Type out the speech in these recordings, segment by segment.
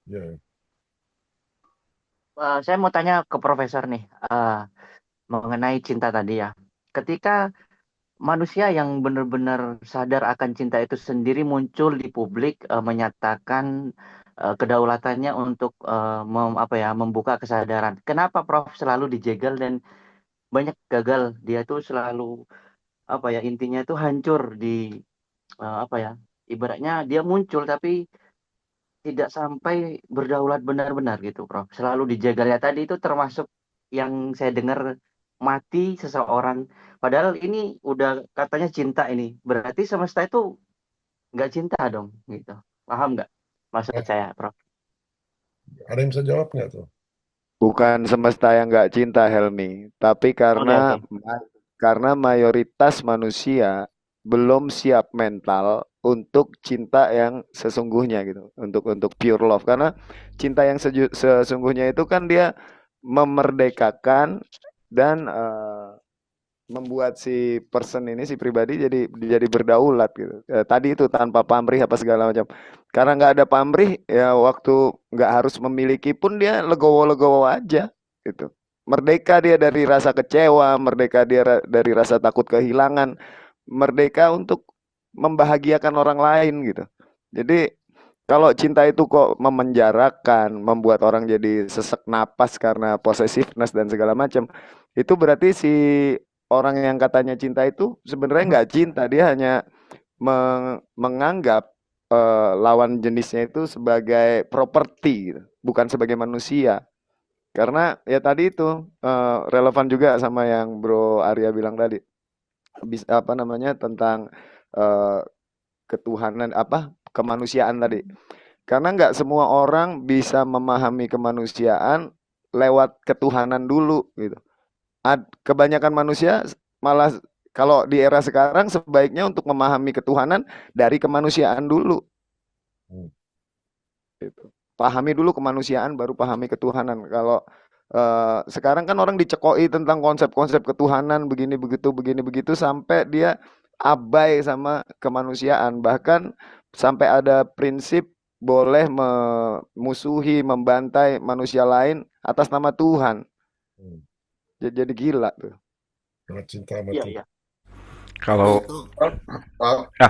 Ya, Saya mau tanya ke Profesor nih mengenai cinta tadi ya. Ketika manusia yang benar-benar sadar akan cinta itu sendiri muncul di publik menyatakan kedaulatannya untuk apa ya membuka kesadaran. Kenapa Prof selalu dijegal dan banyak gagal? Dia tuh selalu apa ya intinya itu hancur di apa ya ibaratnya dia muncul tapi tidak sampai berdaulat benar-benar gitu, Prof. Selalu dijaga ya tadi itu termasuk yang saya dengar mati seseorang. Padahal ini udah katanya cinta ini. Berarti semesta itu nggak cinta dong, gitu. Paham nggak maksud ah, saya, Prof? ada yang bisa jawab nggak tuh? Bukan semesta yang nggak cinta, Helmi, tapi Oke, oke. karena mayoritas manusia belum siap mental untuk cinta yang sesungguhnya gitu, untuk pure love. Karena cinta yang sesungguhnya itu kan dia memerdekakan dan membuat si person ini si pribadi jadi berdaulat gitu. Tadi itu tanpa pamrih apa segala macam. Karena nggak ada pamrih ya waktu nggak harus memiliki pun dia legowo-legowo aja gitu. Merdeka dia dari rasa kecewa, merdeka dia dari rasa takut kehilangan, merdeka untuk membahagiakan orang lain gitu. Jadi kalau cinta itu kok memenjarakan, membuat orang jadi sesek napas karena possessiveness dan segala macam, itu berarti si orang yang katanya cinta itu sebenarnya nggak cinta, dia hanya menganggap lawan jenisnya itu sebagai properti, gitu, bukan sebagai manusia. Karena ya tadi itu relevan juga sama yang Bro Arya bilang tadi, bisa apa namanya tentang eh, ketuhanan apa kemanusiaan tadi. Karena nggak semua orang bisa memahami kemanusiaan lewat ketuhanan dulu gitu. Kebanyakan manusia malah kalau di era sekarang sebaiknya untuk memahami ketuhanan dari kemanusiaan dulu Hmm. gitu. Pahami dulu kemanusiaan baru pahami ketuhanan. Kalau sekarang kan orang dicekoi tentang konsep-konsep ketuhanan begini begitu sampai dia abai sama kemanusiaan. Bahkan sampai ada prinsip boleh memusuhi, membantai manusia lain atas nama Tuhan. Hmm. Jadi gila tuh. Sangat cinta sama Iya, Tuhan. iya. Tapi Kalau itu ah, Ah, ya,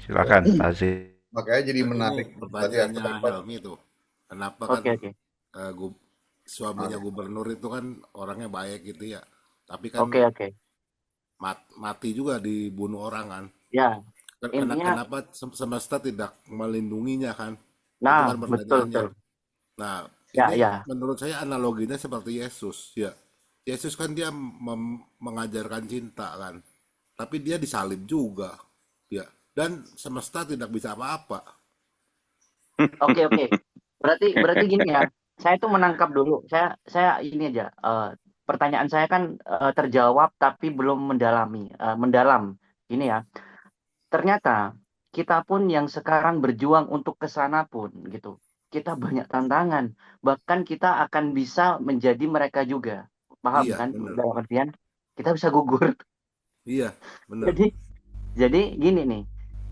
silakan, Pak Aziz. makanya jadi Ini menarik tadi aku pertanyaannya sempat Helmi tuh. Kenapa kan Oke, oke. eh, gu- suaminya oke. gubernur itu kan orangnya baik gitu ya. Tapi kan Oke, oke. mati juga dibunuh orang kan. Ya, intinya Kenapa semesta tidak melindunginya kan? Itu nah, kan betul pertanyaannya. betul. Nah, Ya, ini ya. menurut saya analoginya seperti Yesus ya. Yesus kan dia mengajarkan cinta kan. Tapi dia disalib juga ya. Dan semesta tidak bisa apa-apa. Oke, oke. Berarti berarti gini ya. Saya tuh menangkap dulu. Saya ini aja. Pertanyaan saya kan terjawab tapi belum mendalam. Ini ya. Ternyata kita pun yang sekarang berjuang untuk ke sana pun gitu. Kita banyak tantangan. Bahkan kita akan bisa menjadi mereka juga. Paham Iya, kan? benar. Dalam artian kita bisa gugur. Iya, benar. Jadi Jadi gini nih,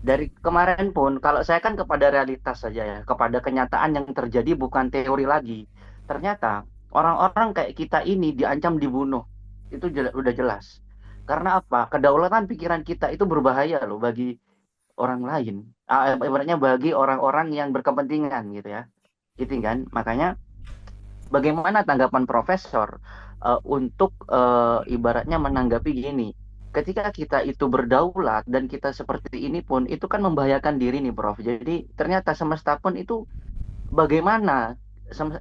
dari kemarin pun kalau saya kan kepada realitas saja ya, kepada kenyataan yang terjadi bukan teori lagi. Ternyata orang-orang kayak kita ini diancam dibunuh. Itu udah jelas. Karena apa? Kedaulatan pikiran kita itu berbahaya loh bagi orang lain. Ibaratnya bagi orang-orang yang berkepentingan gitu ya. Gitu kan? Makanya bagaimana tanggapan Profesor untuk ibaratnya menanggapi gini? Ketika kita itu berdaulat dan kita seperti ini pun itu kan membahayakan diri nih Prof. Jadi ternyata semesta pun itu bagaimana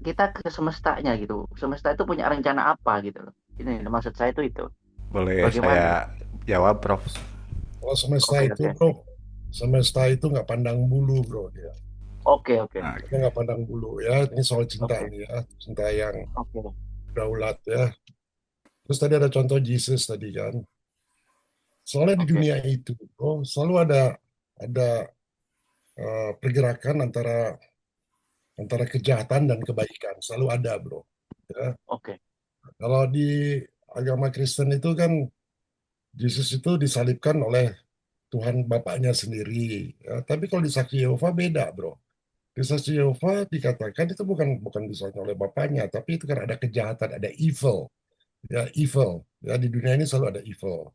kita ke semestanya gitu. Semesta itu punya rencana apa gitu loh. Ini maksud saya itu. Boleh Bagaimana? saya jawab, Prof? Kalau semesta Oke, itu, oke. bro, semesta itu nggak pandang bulu, bro. Dia Oke, oke. Nah, dia nggak pandang bulu ya. Ini soal cinta Oke. ini ya, cinta yang Oke. daulat ya. Terus tadi ada contoh Jesus tadi kan. Soalnya di Oke. dunia itu, bro, selalu ada pergerakan antara antara kejahatan dan kebaikan. Selalu ada, bro. Ya. Oke. Kalau di agama Kristen itu kan Yesus itu disalibkan oleh Tuhan Bapaknya sendiri. Ya. Tapi kalau di Saksi Yehova beda, bro. Saksi Yehova dikatakan itu bukan disebut oleh bapaknya, tapi itu kan ada kejahatan, ada evil, ya evil. Ya di dunia ini selalu ada evil.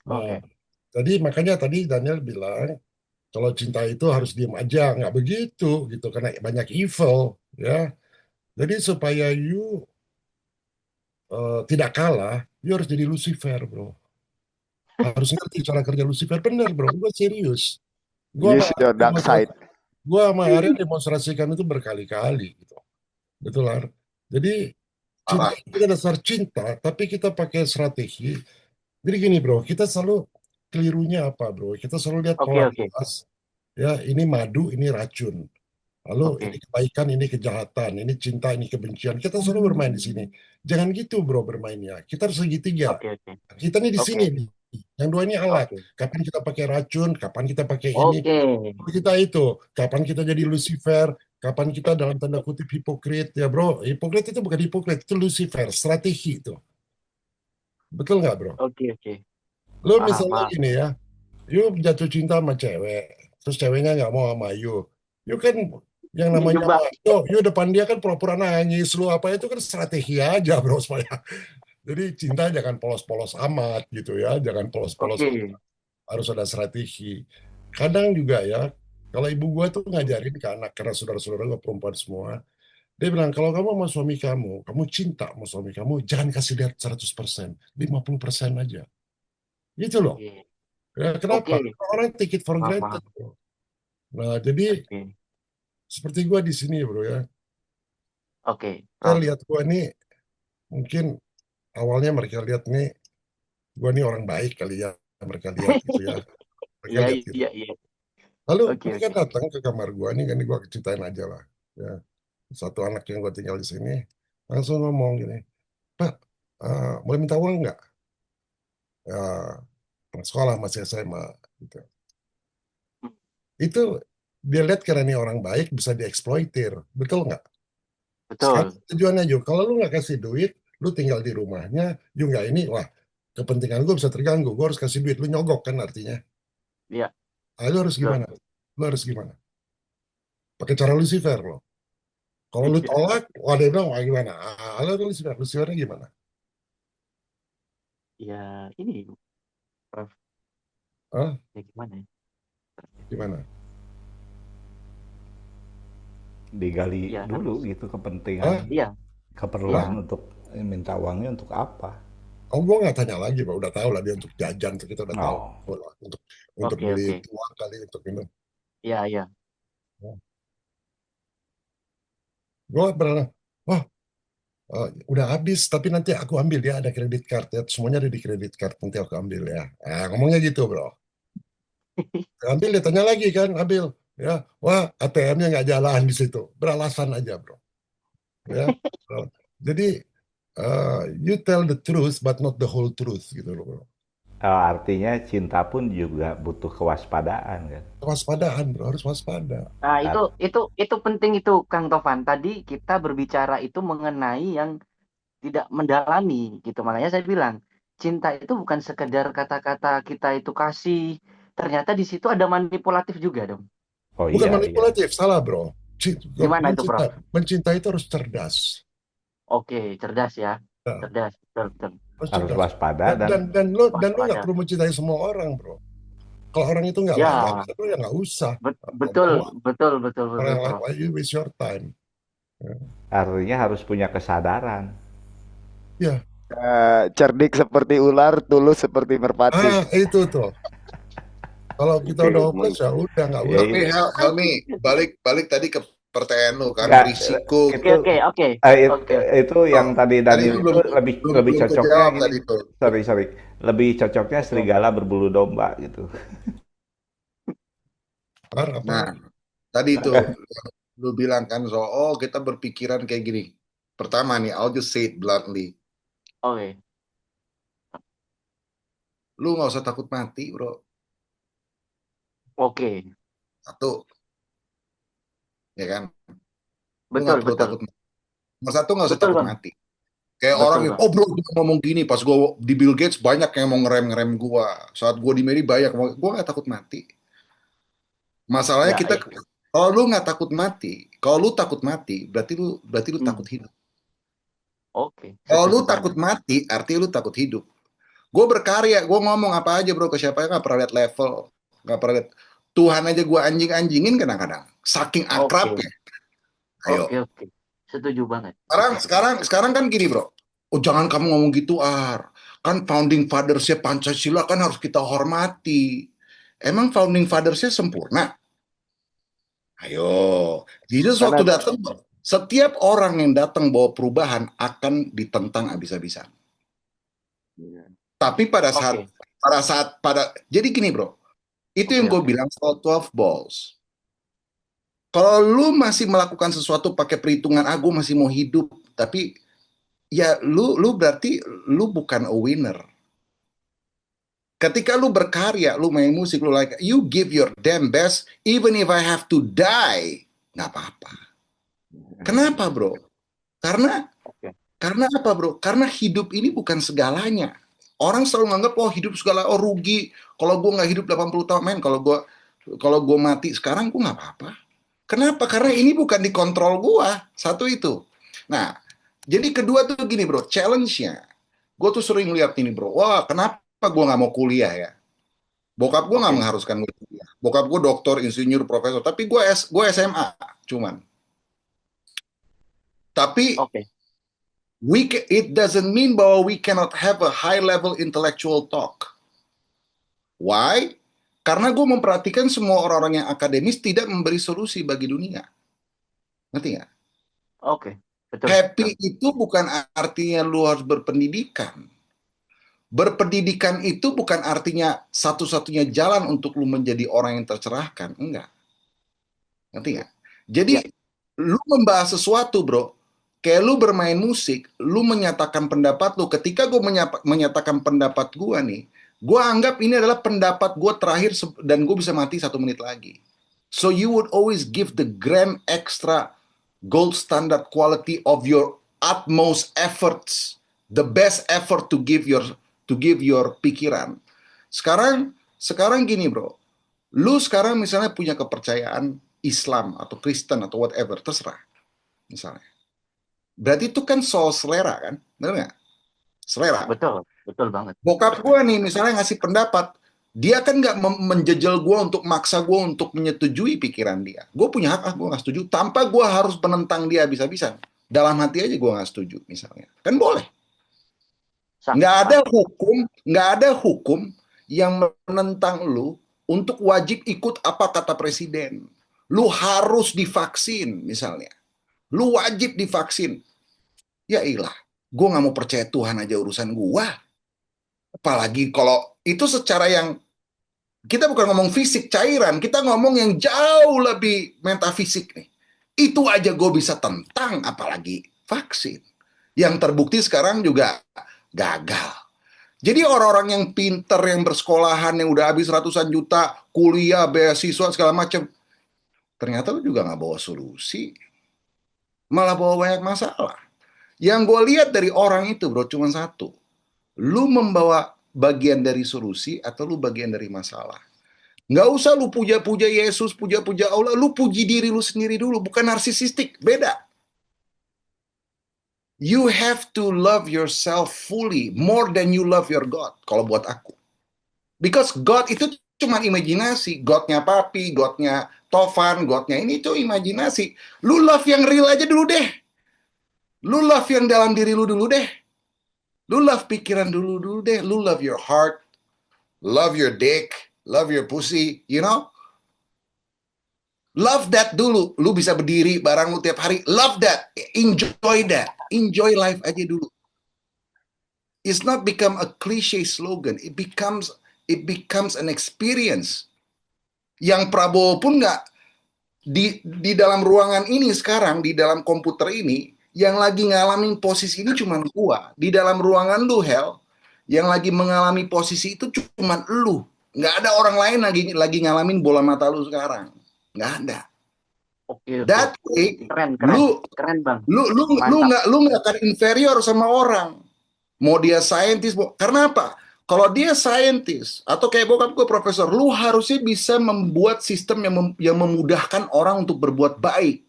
Nah, Oke. jadi makanya tadi Daniel bilang kalau cinta itu harus diem aja, nggak begitu gitu karena banyak evil, ya. Jadi supaya you tidak kalah, you harus jadi Lucifer, bro. Harus ngerti cara kerja Lucifer, bener, bro. Gue serius. Gue Use your dark side. sama Arya demonstrasikan itu berkali-kali gitu. Betul, Ar. Jadi cinta Parah. itu kan dasar cinta, tapi kita pakai strategi. Jadi gini, bro, kita selalu kelirunya apa, bro? Kita selalu lihat Oke, oke. polaritas. Ya, ini madu, ini racun. Lalu ini Oke. kebaikan, ini kejahatan, ini cinta, ini kebencian. Kita selalu bermain di sini. Jangan gitu, bro, bermainnya. Kita harus segitiga. Oke, oke. Kita nih di Oke, sini. oke. Yang dua ini alat. Oke. Kapan kita pakai racun, kapan kita pakai ini. Oke. Kita itu. Kapan kita jadi Lucifer, kapan kita dalam tanda kutip hipokrit. Ya, bro, hipokrit itu bukan hipokrit, itu Lucifer. Strategi itu. Betul nggak, bro? Oke, oke. Lu Paham, misalnya paham. gini ya, you jatuh cinta sama cewek, terus ceweknya nggak mau sama you. You kan yang namanya Dijebak. you depan dia kan pura-pura nangis, lu apa itu kan strategi aja, bro, supaya. Jadi cinta jangan polos-polos amat gitu ya, jangan polos-polos, Oke. harus ada strategi. Kadang juga ya, kalau ibu gua tuh ngajarin ke anak, karena saudara-saudara gua perempuan semua, dia bilang, kalau kamu mau suami kamu cinta sama suami kamu, jangan kasih lihat 100%, 50% aja. Gitu loh. Oke. Ya, kenapa? Oke. Orang take it for Paham, granted, paham. bro. Nah, jadi Oke. seperti gua di sini, bro ya. Oke. Saya Paham. lihat gua nih, mungkin awalnya mereka lihat nih, gua nih orang baik kali ya. Mereka lihat gitu ya. Mereka Iya, lihat gitu. iya, iya. Lalu Oke, mereka oke. datang ke kamar gua nih, kan gua ceritain aja lah. Ya, satu anak yang gua tinggal di sini, langsung ngomong gini, Pak, boleh minta uang nggak? Ya, anak sekolah masih SMA. Gitu. Itu dia lihat karena ini orang baik bisa dieksploitir. Betul nggak? Sekarang Betul. tujuannya juga, kalau lu nggak kasih duit, lu tinggal di rumahnya, you nggak ini, wah, kepentingan gue bisa terganggu, gue harus kasih duit, lu nyogok kan artinya. Iya, Lu harus betul. gimana? Lu harus gimana? Pakai cara Lucifer lo. Kalau lu Iya. tolak, wah dia bilang, wah gimana? Lu Lucifer, Lucifernya gimana? Ya, ini Prof. Hah? Ya gimana ya? Gimana? Digali Ya, dulu harus. gitu kepentingan, Hah? Iya. keperluan Lah? untuk minta uangnya untuk apa. Oh, gue nggak tanya lagi, Pak. Udah tahu lah dia untuk jajan, kita udah tahu Oh, lah. Untuk Oke, beli oke. tuak kali, untuk minum. Iya, iya. Gue pernah, wah, udah habis, tapi nanti aku ambil ya, ada kredit card ya, semuanya ada di kredit card, nanti aku ambil ya. Ngomongnya gitu, bro. Ambil, dia tanya lagi kan, ambil. Ya, wah, ATM-nya nggak jalan di situ. Beralasan aja, bro. Ya, bro. Jadi, you tell the truth, but not the whole truth, gitu loh, bro. artinya cinta pun juga butuh kewaspadaan kan. Waspadaan, bro, harus waspada. Nah, Ar- itu penting itu, Kang Tovan. Tadi kita berbicara itu mengenai yang tidak mendalami gitu. Makanya saya bilang, cinta itu bukan sekedar kata-kata kita itu kasih. Ternyata di situ ada manipulatif juga dong. oh Bukan iya, iya. manipulatif, salah, bro. Gimana itu, Mencinta, Prof? mencinta itu harus cerdas. Oke, cerdas ya. Ya, Cerdas, betul, betul. harus Harus cerdas. waspada Dan, dan dan, dan lo nggak Waspada. perlu mencintai semua orang, bro. Kalau orang itu nggak layak, Ya, lu ya nggak usah. betul, Buang betul, betul, orang betul, yang lain, Prof. why you waste your time? Ya, artinya harus punya kesadaran. ya. Cerdik seperti ular, tulus seperti merpati. Itu tuh. Kalau kita Oke, udah hopeless ya udah nggak Ya, usah. Tapi Helmi, balik tadi ke pertanyaan lu kan, enggak, risiko. Oke, itu oke, oke. Oke. itu yang tadi Tadi Daniel lu itu lebih belum lebih belum cocoknya kejawab gini. tadi tuh. Sorry, lebih cocoknya serigala berbulu domba gitu. Apa? Nah, tadi itu lu bilang kan kita berpikiran kayak gini. Pertama nih, I'll just say it bluntly. Oke. Lu nggak usah takut mati, bro. Oke. Satu, ya kan? Lu Betul, nggak perlu betul. takut mati. Nomor satu, nggak usah Betul, takut Bang. mati. Kayak Betul, orang yang, Bang. oh bro, dia ngomong gini, pas gue di Bill Gates banyak yang mau ngerem gua. Saat gue di Mary banyak, gue nggak takut mati. Masalahnya Ya, kita ya. Kalau lu nggak takut mati, kalau lu takut mati, berarti lu takut hidup. Oke, Kalau lu setuju takut banget. mati, artinya lu takut hidup. Gue berkarya, gue ngomong apa aja bro ke siapa nggak pernah lihat level, nggak pernah lihat. Tuhan aja gue anjing-anjingin kadang-kadang, saking Oke, akrabnya. Ayo, oke. Setuju banget. sekarang kan gini bro. Oh jangan kamu ngomong gitu kan founding fathersnya Pancasila kan harus kita hormati. Emang founding fathersnya sempurna? Ayo, Jesus Karena waktu datang, setiap orang yang datang bawa perubahan akan ditentang habis-habisan. Tapi Oke, jadi gini bro, itu yang gue oke. bilang soal 12 balls. Kalau lu masih melakukan sesuatu pakai perhitungan, gue masih mau hidup, tapi ya lu berarti lu bukan a winner. Ketika lu berkarya, lu main musik, lu like, you give your damn best, even if I have to die, nggak apa-apa. Kenapa bro? Karena Oke. Karena apa bro? Karena hidup ini bukan segalanya. Orang selalu nganggap, oh hidup segala, oh rugi. Kalau gue nggak hidup 80 tahun, men, kalau gue mati sekarang, gue nggak apa-apa. Kenapa? Karena ini bukan dikontrol gue. Satu itu. Nah, jadi kedua tuh gini bro, challenge-nya. Gue tuh sering lihat ini bro, wah kenapa gue nggak mau kuliah ya? Bokap gue nggak Oke, mengharuskan gue kuliah. Bokap gue dokter, insinyur, profesor. Tapi gue SMA cuman. Tapi oke. it doesn't mean bahwa we cannot have a high level intellectual talk. Why? Karena gue memperhatikan semua orang-orang yang akademis tidak memberi solusi bagi dunia. Ngerti nggak? Oke, betul, betul. Happy itu bukan artinya lu harus berpendidikan. Berpendidikan itu bukan artinya satu-satunya jalan untuk lu menjadi orang yang tercerahkan. Enggak. Ngerti nggak? Jadi, Ya, lu membahas sesuatu, bro. Kayak lu bermain musik, lu menyatakan pendapat lu. Ketika gue menyatakan pendapat gue nih, gue anggap ini adalah pendapat gue terakhir dan gue bisa mati 1 menit lagi. So you would always give the grand extra gold standard quality of your utmost efforts, the best effort to give your pikiran. Sekarang gini bro, lu sekarang misalnya punya kepercayaan Islam atau Kristen atau whatever, terserah misalnya. Berarti itu kan soal selera kan, benar nggak? Selera. betul, betul banget. Bokap gue nih misalnya ngasih pendapat, dia kan nggak menjejel gue untuk maksa gue untuk menyetujui pikiran dia. Gue punya hak, gue nggak setuju, tanpa gue harus menentang dia habis-habisan. Dalam hati aja gue nggak setuju misalnya, kan boleh. Sah, Nggak sah. ada hukum, nggak ada hukum yang menentang lu untuk wajib ikut apa kata presiden. Lu harus divaksin misalnya. Lu wajib divaksin. Ya ilah, gue nggak mau percaya Tuhan aja urusan gue. Apalagi kalau itu secara yang, kita bukan ngomong fisik cairan, kita ngomong yang jauh lebih metafisik nih. Itu aja gue bisa tentang, apalagi vaksin. Yang terbukti sekarang juga gagal. Jadi orang-orang yang pinter, yang bersekolahan, yang udah habis ratusan juta, kuliah, beasiswa, segala macam, ternyata lu juga nggak bawa solusi. Malah bawa banyak masalah. Yang gue lihat dari orang itu bro, cuma satu. Lu membawa bagian dari solusi atau lu bagian dari masalah. Nggak usah lu puja-puja Yesus, puja-puja Allah, lu puji diri lu sendiri dulu, bukan narsisistik, beda. You have to love yourself fully, more than you love your God, kalau buat aku. Because God itu cuma imajinasi, Godnya Papi, Godnya Tovan, Godnya ini tuh imajinasi. Lu love yang real aja dulu deh. Lu love yang dalam diri lu dulu deh. Lu love pikiran dulu deh. Lu love your heart, love your dick, love your pussy, you know? Love that dulu. Lu bisa berdiri bareng lu tiap hari. Love that. Enjoy that. Enjoy life aja dulu. It's not become a cliche slogan. It becomes an experience. Yang Prabowo pun nggak di dalam ruangan ini sekarang, di dalam komputer ini, yang lagi ngalamin posisi ini cuma gua. Di dalam ruangan lu, Hel, yang lagi mengalami posisi itu cuma lu. Nggak ada orang lain lagi ngalamin bola mata lu sekarang. Nggak ada. Oke, oke. That way, Keren, keren bang. lu Mantap. nggak akan inferior sama orang. Mau dia saintis, karena apa? Kalau dia scientist atau kayak bokap gue profesor, lu harusnya bisa membuat sistem yang memudahkan orang untuk berbuat baik.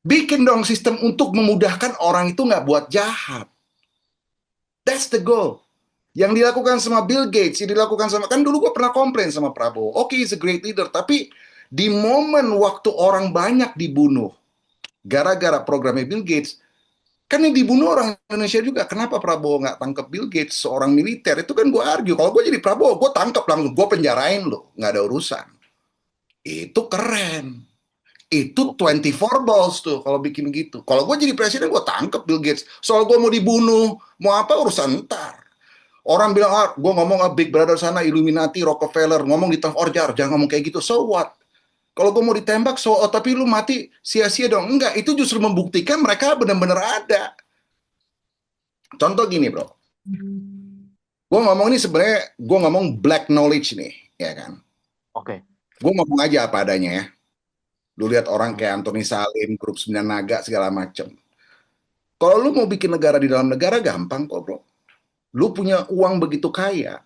Bikin dong sistem untuk memudahkan orang itu nggak buat jahat. That's the goal. Yang dilakukan sama Bill Gates, yang dilakukan sama, kan dulu gue pernah komplain sama Prabowo. Oke, he's a great leader, tapi di momen waktu orang banyak dibunuh gara-gara programnya Bill Gates, kan yang dibunuh orang Indonesia juga. Kenapa Prabowo nggak tangkap Bill Gates, seorang militer? Itu kan gue argue. Kalau gue jadi Prabowo, gue tangkap langsung, gue penjarain lo, nggak ada urusan. Itu keren. Itu 24 balls tuh kalau bikin gitu. Kalau gue jadi presiden, gue tangkap Bill Gates. Soal gue mau dibunuh, mau apa urusan ntar. Orang bilang, gue ngomong Big Brother sana, Illuminati, Rockefeller, ngomong di tengah orjar, jangan ngomong kayak gitu. So what? Kalau gue mau ditembak, tapi lu mati sia-sia dong. Enggak, itu justru membuktikan mereka benar-benar ada. Contoh gini, bro. Gue ngomong ini sebenarnya, gue ngomong black knowledge nih, ya kan? Oke. Gue ngomong aja apa adanya ya. Lu lihat orang kayak Anthony Salim, Grup 9 Naga, segala macem. Kalau lu mau bikin negara di dalam negara, gampang kok, bro. Lu punya uang begitu kaya,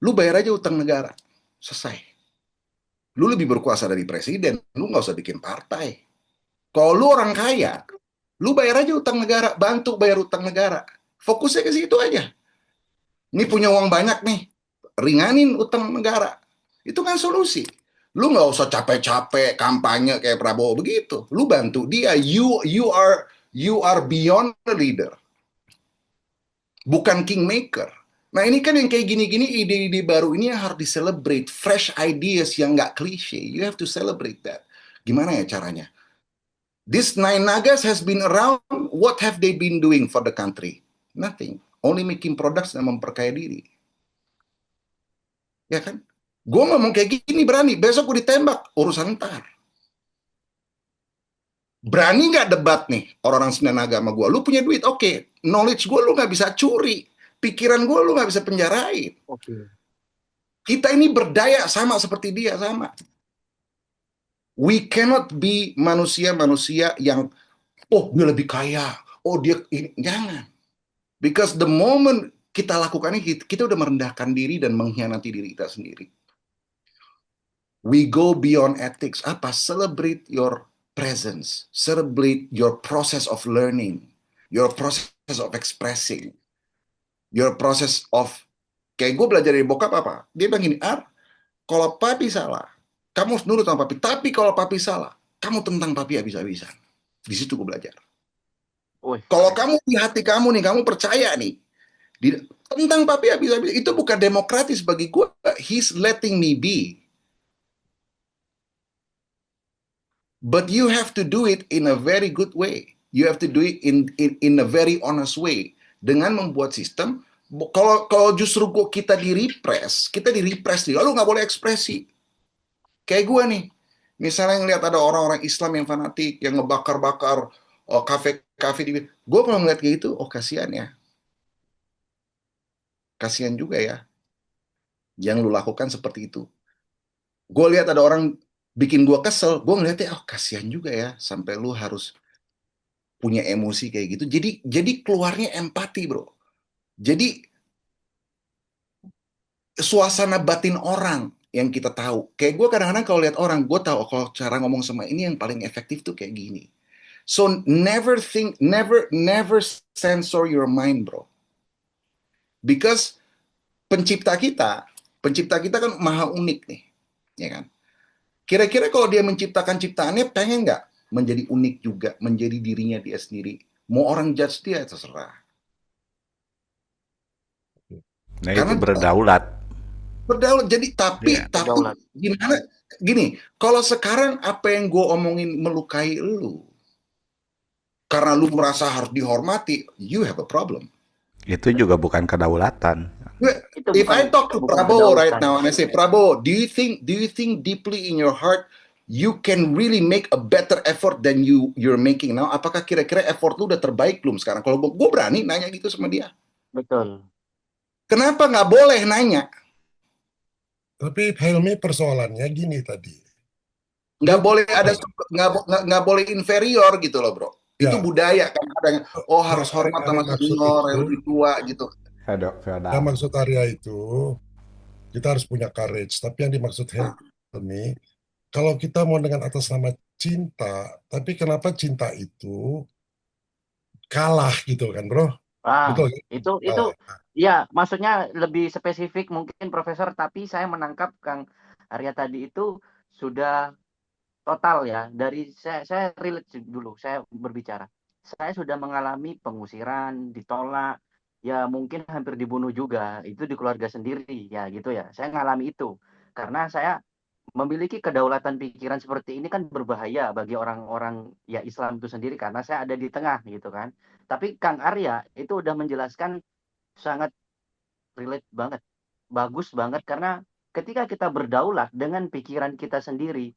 lu bayar aja utang negara. Selesai. Lu lebih berkuasa dari presiden, lu nggak usah bikin partai. Kalau lu orang kaya, lu bayar aja utang negara, bantu bayar utang negara. Fokusnya ke situ aja. Ini punya uang banyak nih, ringanin utang negara. Itu kan solusi. Lu nggak usah capek-capek kampanye kayak Prabowo begitu. Lu bantu dia. You are beyond the leader, bukan kingmaker. Nah ini kan yang kayak gini-gini, ide-ide baru ini yang harus di-celebrate. Fresh ideas yang nggak klise. You have to celebrate that. Gimana ya caranya? These 9 Nagas has been around. What have they been doing for the country? Nothing. Only making products dan memperkaya diri. Ya kan? Gue ngomong kayak gini berani. Besok gue ditembak. Urusan ntar. Berani nggak debat nih orang-orang 9 Naga sama gue? Lu punya duit, oke. Knowledge gue lu nggak bisa curi. Pikiran gue lu nggak bisa penjarain. Oke. Kita ini berdaya sama seperti dia, sama. We cannot be manusia-manusia yang, dia lebih kaya, dia ini. Jangan. Because the moment kita lakukan ini, kita udah merendahkan diri dan mengkhianati diri kita sendiri. We go beyond ethics. Apa? Celebrate your presence. Celebrate your process of learning. Your process of expressing. Your process of, kayak gue belajar dari bokap apa? Dia bilang gini, kalau papi salah, kamu harus nurut sama papi. Tapi kalau papi salah, kamu tentang papi habis-habisan. Di situ gue belajar. Kalau kamu di hati kamu nih, kamu percaya nih, tentang papi habis-habisan, itu bukan demokratis bagi gue. He's letting me be. But you have to do it in a very good way. You have to do it in a very honest way. Dengan membuat sistem, kalau justru kita di-repress nih, lalu nggak boleh ekspresi. Kayak gue nih, misalnya ngeliat ada orang-orang Islam yang fanatik, yang ngebakar-bakar kafe-kafe di, gue pernah ngeliat kayak gitu, kasihan ya. Kasihan juga ya, yang lu lakukan seperti itu. Gue lihat ada orang bikin gue kesel, gue ngeliatnya, kasihan juga ya, sampai lu harus punya emosi kayak gitu. Jadi keluarnya empati, bro. Jadi suasana batin orang yang kita tahu. Kayak gue kadang-kadang kalau lihat orang, gue tahu kalau cara ngomong sama ini yang paling efektif tuh kayak gini. So never censor your mind, bro. Because pencipta kita kan maha unik nih, ya kan? Kira-kira kalau dia menciptakan ciptaannya, pengen nggak menjadi unik juga, menjadi dirinya dia sendiri? Mau orang judge dia, terserah. Nah, karena itu berdaulat. Jadi tapi gimana? Gini, kalau sekarang apa yang gue omongin melukai lu, karena lu merasa harus dihormati, you have a problem. Itu juga bukan kedaulatan. If I talk to Prabowo right now and I say, Prabowo, do you think deeply in your heart you can really make a better effort than you're making now? Apakah kira-kira effort lu udah terbaik belum sekarang? Kalau gue berani nanya gitu sama dia. Betul. Kenapa nggak boleh nanya? Tapi Helmi persoalannya gini tadi. Nggak boleh ada, nggak boleh inferior gitu loh, bro. Itu Ya, budaya kan kadang, oh harus yang hormat Ari sama maksud senior itu, yang lebih tua gitu. yang Feodal. maksud Arya itu, kita harus punya courage. Tapi yang dimaksud Helmi, kalau kita mau dengan atas nama cinta, tapi kenapa cinta itu kalah gitu kan, bro? Ah, Betul kan? itu Kalah. ya maksudnya lebih spesifik mungkin Profesor, tapi saya menangkap Kang Arya tadi itu sudah total ya. Dari saya relate dulu, saya berbicara. Saya sudah mengalami pengusiran, ditolak, ya mungkin hampir dibunuh juga. Itu di keluarga sendiri, ya gitu ya. Saya mengalami itu karena saya memiliki kedaulatan pikiran seperti ini kan berbahaya bagi orang-orang ya Islam itu sendiri karena saya ada di tengah gitu kan. Tapi Kang Arya itu udah menjelaskan sangat relate banget, bagus banget karena ketika kita berdaulat dengan pikiran kita sendiri,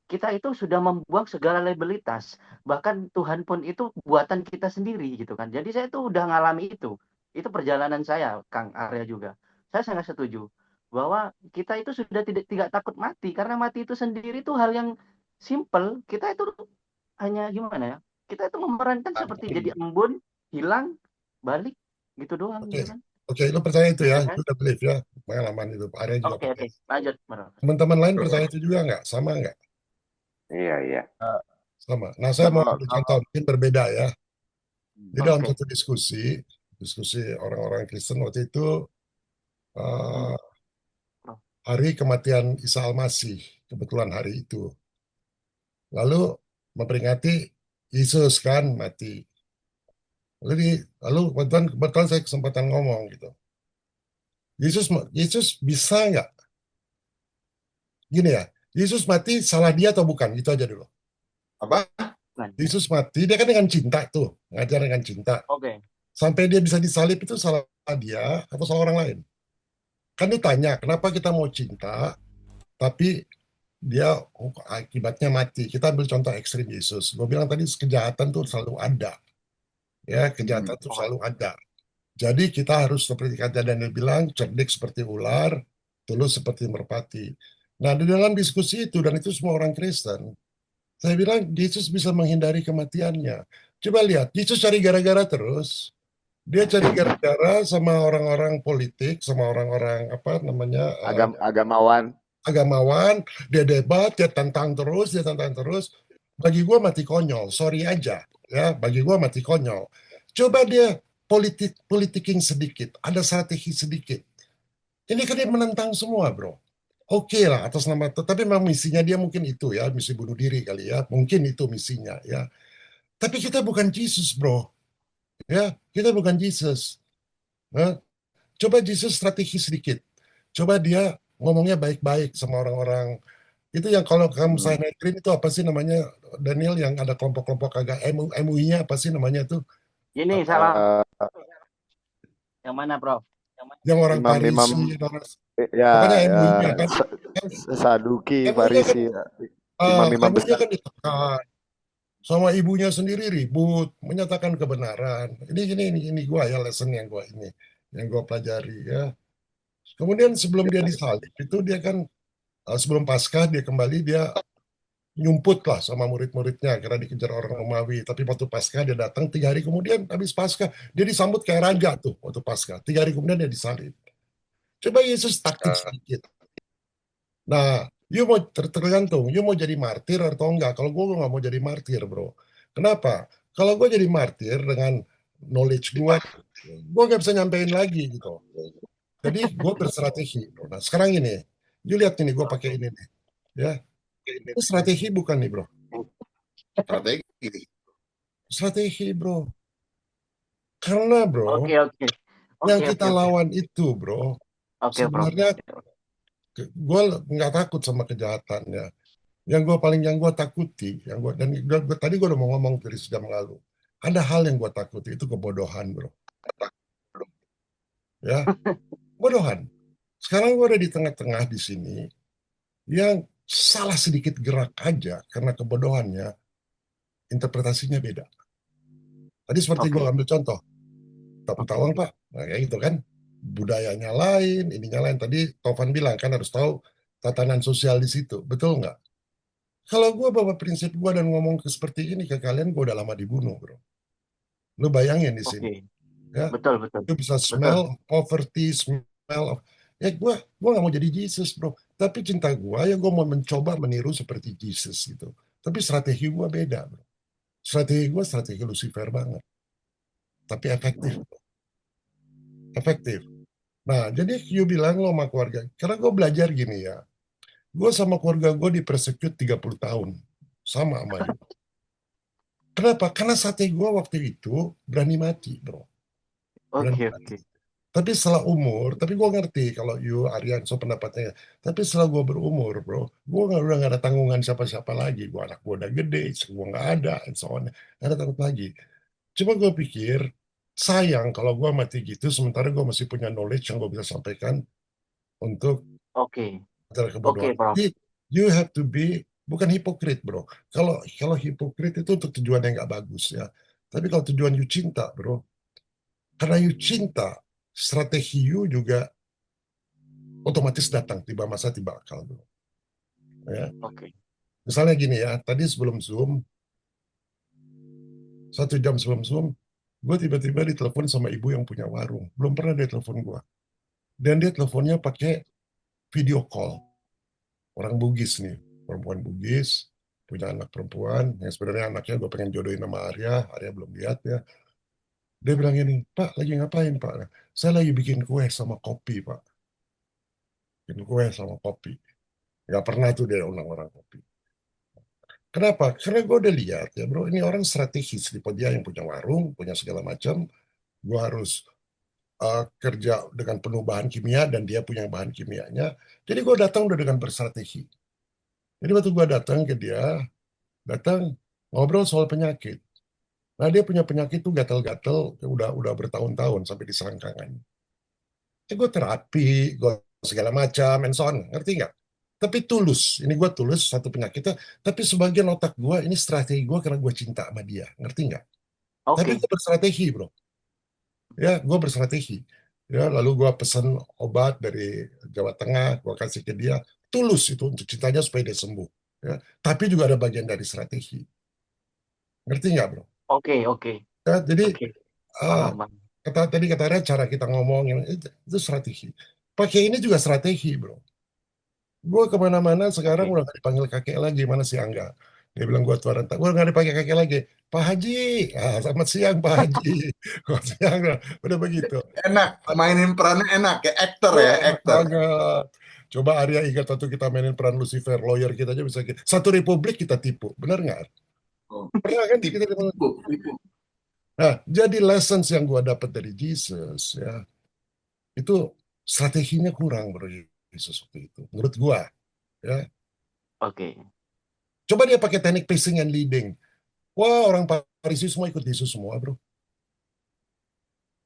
kita itu sudah membuang segala labelitas. Bahkan Tuhan pun itu buatan kita sendiri gitu kan. Jadi saya tuh udah ngalami itu. Itu perjalanan saya, Kang Arya juga. Saya sangat setuju bahwa kita itu sudah tidak takut mati karena mati itu sendiri itu hal yang simple. Kita itu hanya gimana ya? Kita itu memerankan seperti jadi embun, hilang, balik gitu doang Oke, gitu kan. oke, lu percaya itu ya, Ya lu kan? udah believe ya, pengalaman itu. Arya juga Oke, oke. percaya. Lanjut, Bro. Teman-teman lain percaya itu juga nggak? Sama nggak? Iya, iya. Sama. Nah, saya mau Kalau ambil contoh kalau mungkin berbeda ya. Jadi dalam Oke. satu diskusi orang-orang Kristen waktu itu Hmm, eh, Bro. hari kematian Isa Al-Masih, kebetulan hari itu. Lalu memperingati Yesus kan mati. Lalu kebetulan saya kesempatan ngomong gitu. Yesus Yesus bisa nggak? Gini ya, Yesus mati salah dia atau bukan? Gitu aja dulu. Apa? Bukan. Yesus mati, dia kan dengan cinta tuh, ngajar dengan cinta. Oke. Sampai dia bisa disalib itu salah dia atau salah orang lain? Kan ditanya, kenapa kita mau cinta, tapi dia akibatnya mati. Kita ambil contoh ekstrim Yesus. Gue bilang tadi kejahatan tuh selalu ada. Ya, kejahatan tuh Oh, selalu ada. Jadi kita harus seperti kata Daniel bilang, cerdik seperti ular, tulus seperti merpati. Nah, di dalam diskusi itu, dan itu semua orang Kristen, saya bilang Yesus bisa menghindari kematiannya. Coba lihat, Yesus cari gara-gara terus. Dia cari gara-gara sama orang-orang politik, sama orang-orang apa namanya agamawan. agamawan. Dia debat, dia tantang terus. Bagi gua mati konyol, sorry aja, ya. Bagi gua mati konyol. Coba dia politiking sedikit, ada strategi sedikit. Ini kan dia menentang semua, bro. Oke lah atas nama, tapi memang misinya dia mungkin itu ya, misi bunuh diri kali ya, mungkin itu misinya ya. Tapi kita bukan Yesus, bro. Ya, kita bukan Yesus. Nah, coba Jesus strategi sedikit. Coba dia ngomongnya baik-baik sama orang-orang. Itu yang kalau kamu Hmm. saya netin itu apa sih namanya Daniel yang ada kelompok-kelompok agak MUI-nya apa sih namanya tuh? ini salah. Eh, Yang mana, Prof? Yang orang imam-imam Parisi, ya, pokoknya ya MUI-nya kan. Saduki, MUI-nya kan Farisi, imam-imam MUI-nya besar. kan ditekan. Sama ibunya sendiri ribut menyatakan kebenaran. Ini gua ya lesson yang gua pelajari ya. Kemudian sebelum dia disalib itu dia kan sebelum Paskah dia kembali dia nyumput lah sama murid-muridnya karena dikejar orang Romawi. Tapi waktu Paskah dia datang 3 hari kemudian habis Paskah dia disambut kayak raja tuh waktu Paskah. 3 hari kemudian dia disalib. Coba Yesus taktik sedikit. Nah, you mau tergantung, you mau jadi martir atau enggak. Kalau gue nggak mau jadi martir, bro. Kenapa? Kalau gue jadi martir dengan knowledge gue nggak bisa nyampein lagi gitu. Jadi gue berstrategi, bro. Nah, sekarang ini, you lihat ini, gue pakai ini nih. Ya, ini strategi bukan nih, bro. Strategi. Strategi, bro. Karena, bro, Oke, oke. yang Oke, oke, kita oke. lawan itu, bro, Oke, Prof. sebenarnya gue nggak takut sama kejahatannya. Yang gue takuti, tadi gue udah mau ngomong dari sejam lalu. Ada hal yang gue takuti itu kebodohan, bro. Ya, bodohan. Sekarang gue ada di tengah-tengah di sini yang salah sedikit gerak aja karena kebodohannya, interpretasinya beda. Tadi seperti gue Oke, ambil contoh, tak oke. tawang pak, nah, kayak gitu kan. Budayanya lain, ininya lain. Tadi Tovan bilang kan harus tahu tatanan sosial di situ, betul nggak? Kalau gue bawa prinsip gue dan ngomong seperti ini ke kalian, gue udah lama dibunuh, bro. Lu bayangin di sini, Oke, ya. betul betul Lu bisa betul. smell of poverty, smell of... Ya gue nggak mau jadi Jesus, bro. Tapi cinta gue, ya gue mau mencoba meniru seperti Jesus gitu. Tapi strategi gue beda, bro. Strategi gue strategi Lucifer banget. Tapi efektif, bro. Efektif. Nah, jadi you bilang lo sama keluarga. Karena gue belajar gini ya. Gue sama keluarga gue dipersecute 30 tahun. Sama you. Kenapa? Karena sate gue waktu itu berani mati, bro. Berani Oke mati. oke Tapi setelah umur, tapi gue ngerti kalau you, Aryan, so pendapatnya. Tapi setelah gue berumur, bro, gue udah gak ada tanggungan siapa-siapa lagi. Gue anak gue udah gede, gue gak ada, and so on. Gak ada takut lagi. Cuma gue pikir, sayang kalau gue mati gitu, sementara gue masih punya knowledge yang gue bisa sampaikan untuk oke adalah oke, kebodohan. Prof. Jadi, you have to be, bukan hipokrit, bro. Kalau kalau hipokrit itu untuk tujuan yang nggak bagus ya. Tapi kalau tujuan you cinta, bro, karena you cinta, strategi you juga otomatis datang, tiba masa tiba akal, bro. Ya. Oke Misalnya gini ya, tadi sebelum Zoom, 1 jam sebelum Zoom, gue tiba-tiba ditelepon sama ibu yang punya warung. Belum pernah dia telepon gue. Dan dia teleponnya pakai video call. Orang Bugis nih, perempuan Bugis, punya anak perempuan, yang sebenarnya anaknya gue pengen jodohin sama Arya, Arya belum lihat ya. Dia bilang gini, Pak, lagi ngapain Pak? Saya lagi bikin kue sama kopi Pak. Bikin kue sama kopi. Gak pernah tuh dia undang orang kopi. Kenapa? Karena gue udah lihat ya bro, ini orang strategis. Dia yang punya warung, punya segala macam. Gue harus kerja dengan penuh bahan kimia dan dia punya bahan kimianya. Jadi gue datang udah dengan berstrategi. Jadi waktu gue datang ke dia, datang ngobrol soal penyakit. Nah dia punya penyakit tuh gatal-gatal udah bertahun-tahun sampai di selangkangan. Gue terapi, gue segala macam, and so on, ngerti nggak? Tapi tulus, ini gue tulus satu penyakitnya, tapi sebagian otak gue ini strategi gue karena gue cinta sama dia, ngerti nggak? Tapi oke gue berstrategi bro, ya gue berstrategi. Ya lalu gue pesan obat dari Jawa Tengah, gue kasih ke dia, tulus itu untuk cintanya supaya dia sembuh. Ya. Tapi juga ada bagian dari strategi, ngerti nggak bro? oke oke Ya, jadi oke. eh, Paham Bang. tadi katanya cara kita ngomong itu strategi. Pakai ini juga strategi, bro. Gue kemana-mana sekarang Oke. udah gak dipanggil kakek lagi, mana si Angga. Dia bilang gue tua rentak, gue gak dipanggil kakek lagi. Pak Haji, selamat siang Pak Haji. Selamat siang, udah begitu. Enak, mainin perannya enak ya, aktor Wah, ya, enak aktor. banget. Coba Arya ingat waktu kita mainin peran Lucifer, lawyer kita aja bisa gitu. Satu Republik kita tipu, benar nggak? Oh, Pernah kan tipu, kita tipu, tipu. Nah, jadi lessons yang gue dapat dari Jesus ya, itu strateginya kurang bro Yesus waktu itu. Menurut gue ya. Oke. Coba dia pakai teknik pacing and leading. Wah, orang Parisi semua ikut Yesus semua, bro.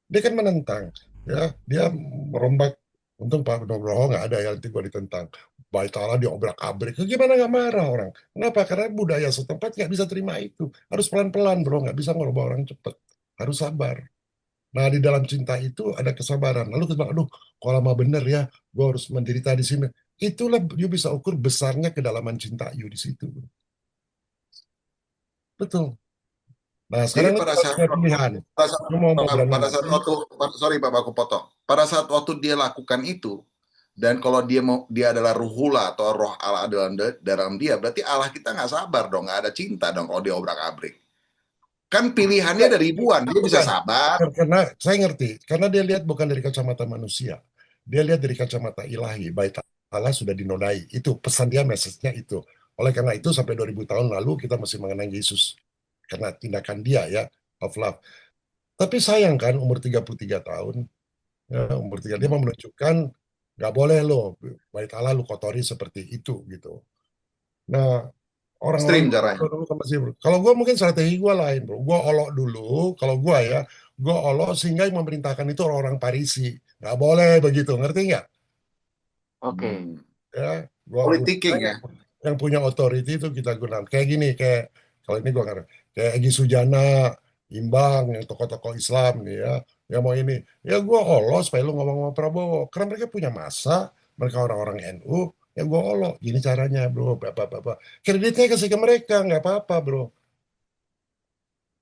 Dia kan menentang, ya. Dia merombak. Untung Pak Nugroho nggak ada ya, nanti gua ditentang. Baik Allah diobrak-abrik. Gimana nggak marah orang? Kenapa? Karena budaya setempat nggak bisa terima itu. Harus pelan-pelan, bro. Nggak bisa ngerubah orang cepat. Harus sabar. Nah, di dalam cinta itu ada kesabaran. Lalu kita bilang, aduh, kalau lama bener ya, gua harus menderita di sini. Itulah you bisa ukur besarnya kedalaman cinta you di situ. Betul. Nah, Jadi sekarang lu pada harus saat punya pilihan. pada saat, Lu mau berani pada saat mati, waktu sorry Pak, aku potong. Pada saat waktu dia lakukan itu, dan kalau dia adalah ruhula atau roh Allah dalam dia, berarti Allah kita nggak sabar dong, nggak ada cinta dong kalau dia obrak-abrik. Kan pilihannya bukan, ada ribuan, dia bisa bukan. sabar. Karena saya ngerti, karena dia lihat bukan dari kacamata manusia. Dia lihat dari kacamata ilahi. Bait Allah sudah dinodai. Itu pesan dia, message-nya itu. Oleh karena itu sampai 2000 tahun lalu kita masih mengenang Yesus. Karena tindakan dia ya, of love. Tapi sayang kan umur 33 tahun, ya, umur 3 dia mau menunjukkan nggak boleh lo, bait Allah lu kotori seperti itu gitu. Nah, orang-orang Ekstrim caranya. dulu kan masih kalau gue mungkin strategi gue lain bro, gue olok dulu. Kalau gue ya, gue olok sehingga yang memerintahkan itu orang-orang Parisi, nggak boleh begitu, ngerti nggak? Oke. Ya, gue Politiking ya. yang punya otoriti itu kita gunakan kayak gini, kayak kalau ini gue nggak kayak Egy Sujana, Imbang, yang tokoh-tokoh Islam nih ya, yang mau ini ya gue olos supaya lu ngomong sama Prabowo karena mereka punya masa, mereka orang-orang NU ya gue olok. Gini caranya bro, bapak-bapak. Kreditnya kasih ke mereka, nggak apa-apa bro.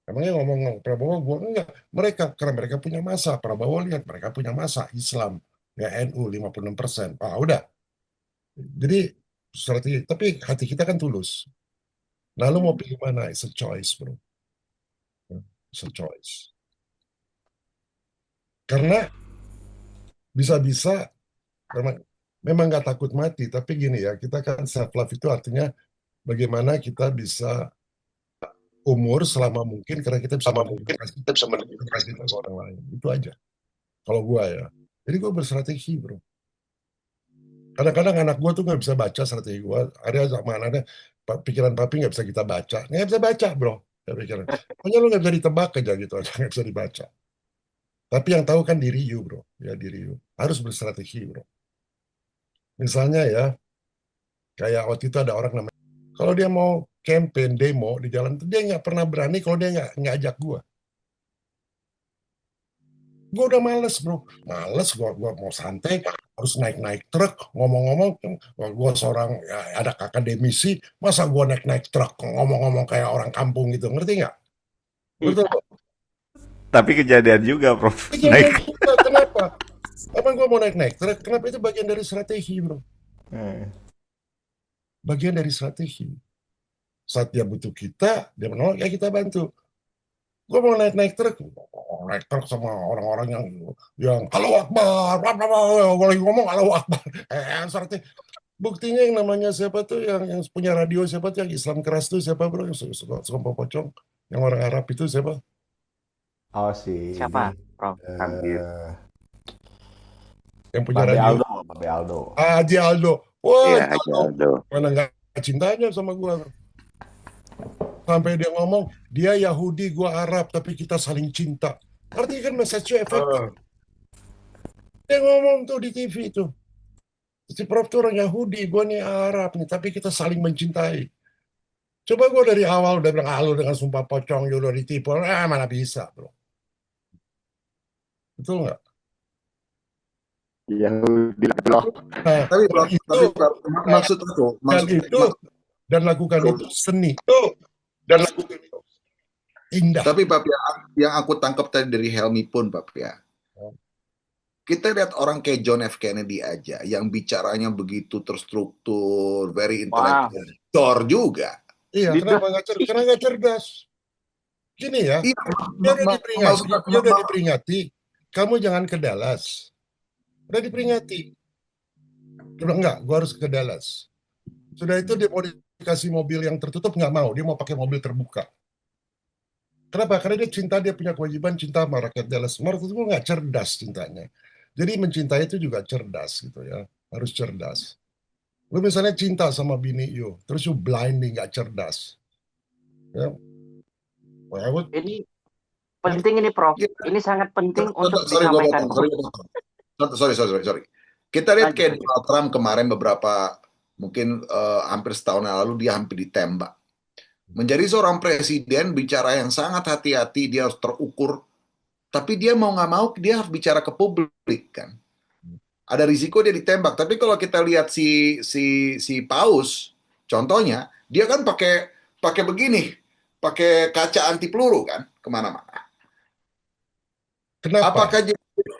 Emangnya ngomong Prabowo, gue enggak. Mereka, karena mereka punya masa. Prabowo lihat, mereka punya masa Islam. Ya NU 56%. Ah udah. Jadi strategi, tapi hati kita kan tulus. Lalu mau pilih mana? It's a choice bro. It's a choice. Karena bisa-bisa memang memang nggak takut mati, tapi gini ya, kita kan self love itu artinya bagaimana kita bisa umur selama mungkin karena kita bisa mengedukasi kita ke orang lain. Itu aja. Kalau gua ya. Jadi gua bersrategi, bro. Kadang-kadang anak gua tuh nggak bisa baca strategi gua. Ada sama anaknya, pikiran papi nggak bisa kita baca. Nggak bisa baca, bro. Ya, pikiran. Pokoknya lu nggak bisa ditebak aja gitu aja, nggak bisa dibaca. Tapi yang tahu kan diri you, bro. Ya diri you. Harus bersrategi, bro. Misalnya ya, kayak waktu itu ada orang namanya, kalau dia mau campaign demo di jalan itu dia nggak pernah berani kalau dia nggak ajak gue. Gue udah males bro, males gue mau santai harus naik truk ngomong-ngomong. Gue seorang ya, ada akademisi, masa gue naik truk ngomong-ngomong kayak orang kampung gitu, ngerti nggak? Betul. Tapi kejadian juga, Prof. Kejadian Naik. juga, kenapa? Emang gue mau naik truk? Kenapa? Itu bagian dari strategi bro, bagian dari strategi. Saat dia butuh kita, dia menolak, ya kita bantu. Gue mau naik truk sama orang-orang yang kalau Akbar, gue lagi ngomong kalau Akbar, seperti buktinya yang namanya siapa tuh yang punya radio siapa tuh yang Islam keras tuh siapa bro yang suka pocong yang orang Arab itu siapa Oh, si Siapa, ini. Prof? eh yang punya Babe radio Aldo, Babe Aldo. Haji Aldo. Wah Iya, itu Haji Aldo Aldo. mana nggak cintanya sama gue sampai dia ngomong dia Yahudi gue Arab tapi kita saling cinta. Artinya kan message-nya efektif. Dia ngomong tuh di TV itu. Si Prof tuh orang Yahudi, gue nih Arab nih, tapi kita saling mencintai. Coba gue dari awal udah bilang, lu dengan sumpah pocong, you udah ditipu. Mana bisa, bro. Betul nggak? Yahudi loh. Nah, Tapi dan Pak, itu, maksud aku, dan lakukan itu seni. Dan lakukan itu indah. tapi Pak, yang aku tangkap tadi dari Helmi pun Pak ya, kita lihat orang kayak John F. Kennedy aja yang bicaranya begitu terstruktur, very intellectual juga. Iya, kenapa nggak cerdas? Karena nggak cerdas. Gini ya, Iya, dia udah diperingati, kamu jangan ke Dallas. Udah diperingati. Dia bilang, enggak, gue harus ke Dallas. Sudah itu dia mau dikasih mobil yang tertutup, nggak mau. Dia mau pakai mobil terbuka. Kenapa? Karena dia cinta, dia punya kewajiban cinta sama rakyat Dallas. Menurut itu nggak cerdas cintanya. Jadi mencintai itu juga cerdas gitu ya. Harus cerdas. Lu misalnya cinta sama bini you, terus you blinding, nggak cerdas. Ya. Ini penting ini, Prof. Ini sangat penting untuk disampaikan. Sorry. Kita lihat kayak Donald Trump kemarin beberapa, mungkin hampir setahun yang lalu dia hampir ditembak. Menjadi seorang presiden bicara yang sangat hati-hati, dia harus terukur. Tapi dia mau nggak mau dia harus bicara ke publik kan. Ada risiko dia ditembak. Tapi kalau kita lihat si Paus, contohnya dia kan pakai begini, pakai kaca anti peluru kan kemana-mana. Kenapa?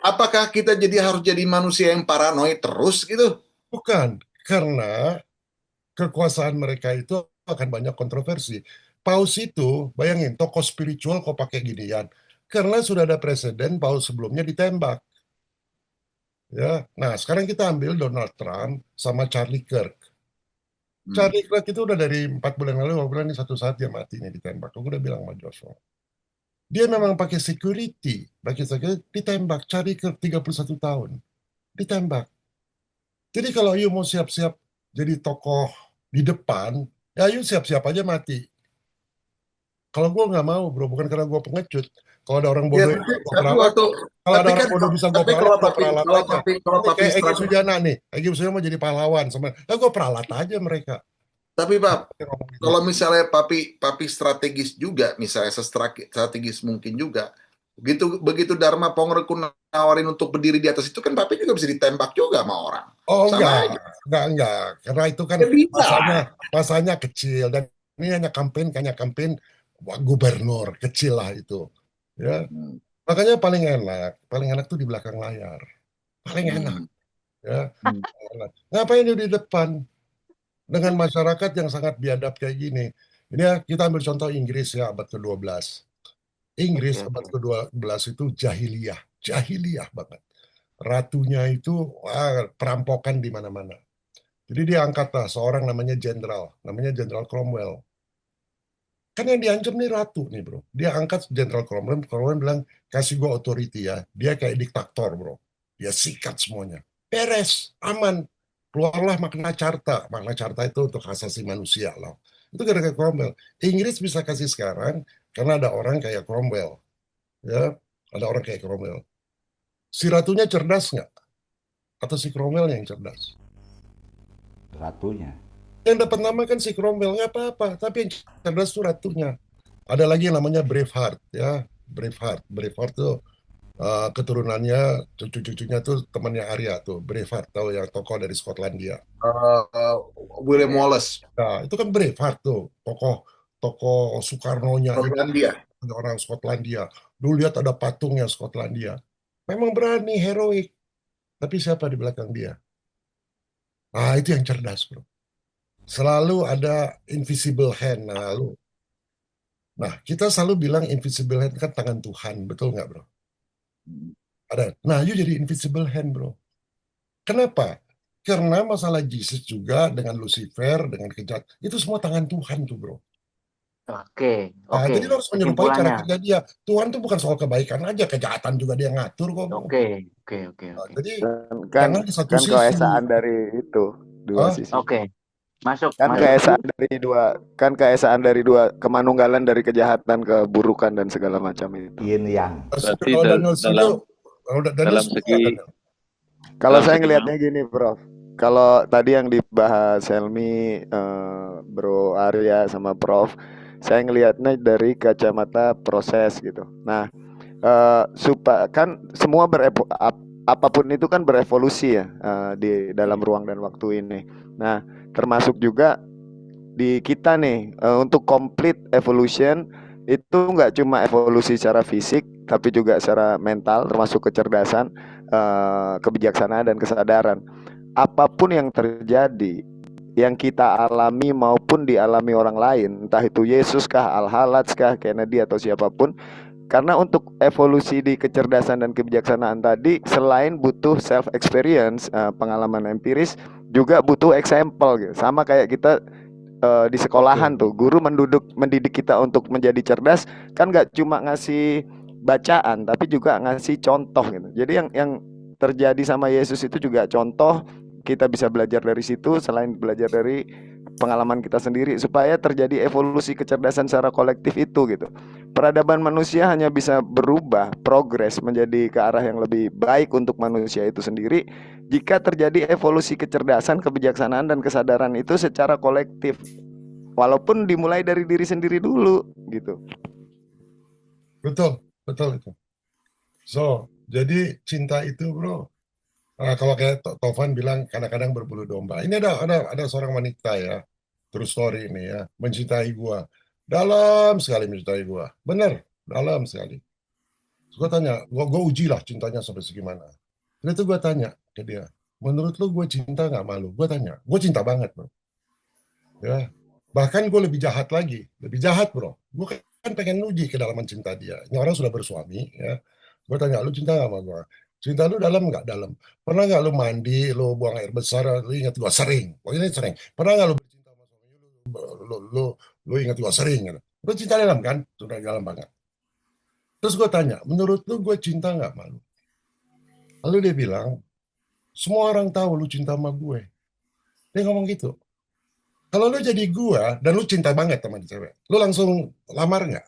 Apakah kita harus jadi manusia yang paranoid terus gitu? Bukan, karena kekuasaan mereka itu akan banyak kontroversi. Paus itu, bayangin, tokoh spiritual kok pakai ginian. Karena sudah ada presiden Paus sebelumnya ditembak. Ya, nah sekarang kita ambil Donald Trump sama Charlie Kirk. Charlie Kirk itu udah dari 4 bulan lalu, 5 bulan ini satu saat dia mati nih ditembak. Aku udah bilang sama Joshua. Dia memang pakai security, ditembak. Charlie Kirk 31 tahun, ditembak. Jadi kalau you mau siap-siap jadi tokoh di depan, ya you siap-siap aja mati. Kalau gue nggak mau bro, bukan karena gue pengecut. Kalau ada orang bodoh, kalau ada orang bodoh bisa gue peralat aja. Kayak Egy Sujana nih, Egy Sujana mau jadi pahlawan, sama, gue peralat aja mereka. Tapi Pak, kalau misalnya papi strategis juga, misalnya strategis mungkin juga, Begitu Dharma Pongreku nawarin untuk berdiri di atas itu kan Papi juga bisa ditembak juga sama orang. Oh Sama aja. enggak, karena itu kan Ya bisa masanya lah. masanya kecil dan ini hanya kampanye gubernur kecil lah itu, ya. Hmm. Makanya paling enak tuh di belakang layar, paling enak, Hmm. ya. Hmm. Enak. Ngapain dia di depan dengan masyarakat yang sangat biadab kayak gini? Ini ya, kita ambil contoh Inggris ya abad ke-12. Inggris Oke, abad oke. ke-12 itu jahiliyah banget. Ratunya itu perampokan di mana-mana. Jadi dia angkatlah seorang namanya Jenderal Cromwell. Kan yang diancam nih ratu nih bro. Dia angkat Jenderal Cromwell, Cromwell bilang kasih gue authority ya. Dia kayak diktator bro. Dia sikat semuanya. Beres, aman. Keluarlah Magna Carta. Magna Carta itu untuk hak asasi manusia loh. Itu gara-gara Cromwell. Inggris bisa kasih sekarang karena ada orang kayak Cromwell. Ya, ada orang kayak Cromwell. Si ratunya cerdas nggak? Atau si Cromwell yang cerdas? Ratunya. Yang dapat nama kan si Cromwell, nggak apa-apa. Tapi yang cerdas tuh ratunya. Ada lagi yang namanya Braveheart, ya. Braveheart tuh keturunannya, cucu-cucunya tuh temannya Arya tuh. Braveheart, tahu yang tokoh dari Skotlandia. Eh, William Iya. Wallace, Nah, itu kan Braveheart tuh, tokoh tokoh Soekarno-nya itu Skotlandia. orang Skotlandia. Dulu lihat ada patungnya Skotlandia. Memang berani, heroik. Tapi siapa di belakang dia? Nah, itu yang cerdas, bro. Selalu ada invisible hand. Nah, kita selalu bilang invisible hand kan tangan Tuhan, betul nggak, bro? Ada. Nah, you jadi invisible hand, bro. Kenapa? Karena masalah Jesus juga dengan Lucifer, dengan kejahatan, itu semua tangan Tuhan tuh, bro. Oke, Nah, oke. jadi lo harus menyerupai cara Kesimpulannya. kerja dia. Tuhan tuh bukan soal kebaikan aja, kejahatan juga dia ngatur kok, bro. Oke, oke, oke, Nah, oke. jadi Kan kan jangan di satu kan sisi. keesaan dari itu dua Ah, sisi. Oke. Masuk, Kan masuk. keesaan dari dua kan keesaan dari dua kemanunggalan dari kejahatan keburukan dan segala macam itu. Yin yang. Berarti kalau Daniel setuju, kalau Daniel dalam setuju nggak, segi Daniel? Kalau dalam saya segi ngelihatnya gini, Prof. Kalau tadi yang dibahas Helmi, Bro Arya sama Prof, saya ngelihatnya dari kacamata proses gitu. Nah, kan semua apapun itu kan berevolusi ya di dalam ruang dan waktu ini. Nah, termasuk juga di kita nih untuk complete evolution itu nggak cuma evolusi secara fisik, tapi juga secara mental, termasuk kecerdasan, kebijaksanaan dan kesadaran. Apapun yang terjadi, yang kita alami maupun dialami orang lain, entah itu Yesus kah, Al-Halaj kah, Kennedy atau siapapun, karena untuk evolusi di kecerdasan dan kebijaksanaan tadi, selain butuh self experience, pengalaman empiris, juga butuh example gitu. Sama kayak kita di sekolahan tuh, guru mendidik kita untuk menjadi cerdas, kan nggak cuma ngasih bacaan, tapi juga ngasih contoh gitu. Jadi yang terjadi sama Yesus itu juga contoh, kita bisa belajar dari situ selain belajar dari pengalaman kita sendiri supaya terjadi evolusi kecerdasan secara kolektif itu gitu. Peradaban manusia hanya bisa berubah, progres menjadi ke arah yang lebih baik untuk manusia itu sendiri jika terjadi evolusi kecerdasan, kebijaksanaan dan kesadaran itu secara kolektif. Walaupun dimulai dari diri sendiri dulu gitu. Betul, betul itu. So, jadi cinta itu, bro. Kalau kayak Tovan bilang kadang-kadang berbulu domba. Ini ada seorang wanita ya, true story ini ya, mencintai gua. Dalam sekali mencintai gua. Bener, dalam sekali. Terus gua tanya, gua uji lah cintanya sampai segimana. Terus itu gua tanya ke dia, menurut lu gue cinta nggak malu? Gua tanya, gue cinta banget bro. Ya, bahkan gue lebih jahat lagi, lebih jahat bro. Gue kan pengen uji kedalaman cinta dia. Ini orang sudah bersuami ya. Gue tanya, lu cinta nggak sama gue? Cinta lu dalam nggak? Dalam. Pernah nggak lu mandi, lu buang air besar, lu ingat gue sering. Oh ini sering. Pernah nggak lu bercinta sama suami lu ingat gue sering? Gitu. Lu cinta dalam kan? Sudah dalam banget. Terus gue tanya, menurut lu gue cinta nggak malu? Lalu dia bilang, semua orang tahu lu cinta sama gue. Dia ngomong gitu. Kalau lu jadi gua dan lu cinta banget sama cewek, lu langsung lamar nggak?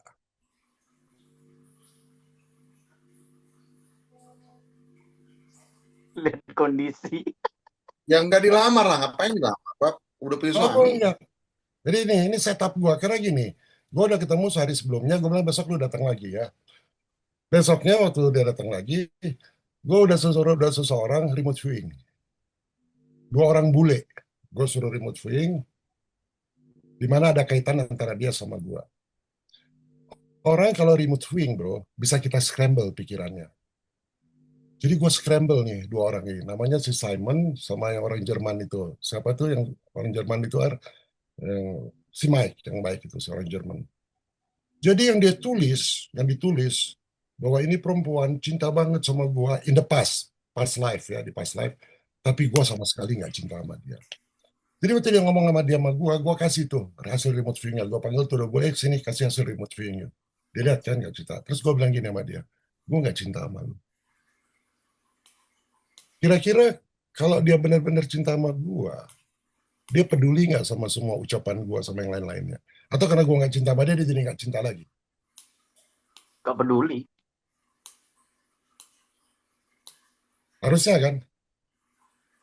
Lihat kondisi. Yang nggak dilamar lah, ngapain dilamar? Pak? Udah punya Oh suami. enggak. Jadi ini setup gua karena gini, gua udah ketemu sehari sebelumnya, gua bilang besok lu datang lagi ya. Besoknya waktu dia datang lagi, gue udah seseorang remote viewing. 2 orang bule. Gue suruh remote viewing, di mana ada kaitan antara dia sama gue. Orang kalau remote viewing, bro, bisa kita scramble pikirannya. Jadi gue scramble nih 2 orang ini. Namanya si Simon sama yang orang Jerman itu. Siapa tuh yang orang Jerman itu? Si Mike, yang baik itu, si orang Jerman. Jadi yang yang ditulis, bahwa ini perempuan cinta banget sama gua in the past life ya, di past life. Tapi gua sama sekali nggak cinta sama dia. Jadi waktu dia ngomong sama dia sama gua kasih tuh hasil remote viewingnya. Gua panggil tuh, gue sini kasih hasil remote viewingnya. Dia lihat kan nggak cinta. Terus gua bilang gini sama dia, gua nggak cinta sama lu. Kira-kira kalau dia benar-benar cinta sama gua, dia peduli nggak sama semua ucapan gua sama yang lain-lainnya? Atau karena gua nggak cinta sama dia jadi nggak cinta lagi? Gak peduli. Harusnya kan?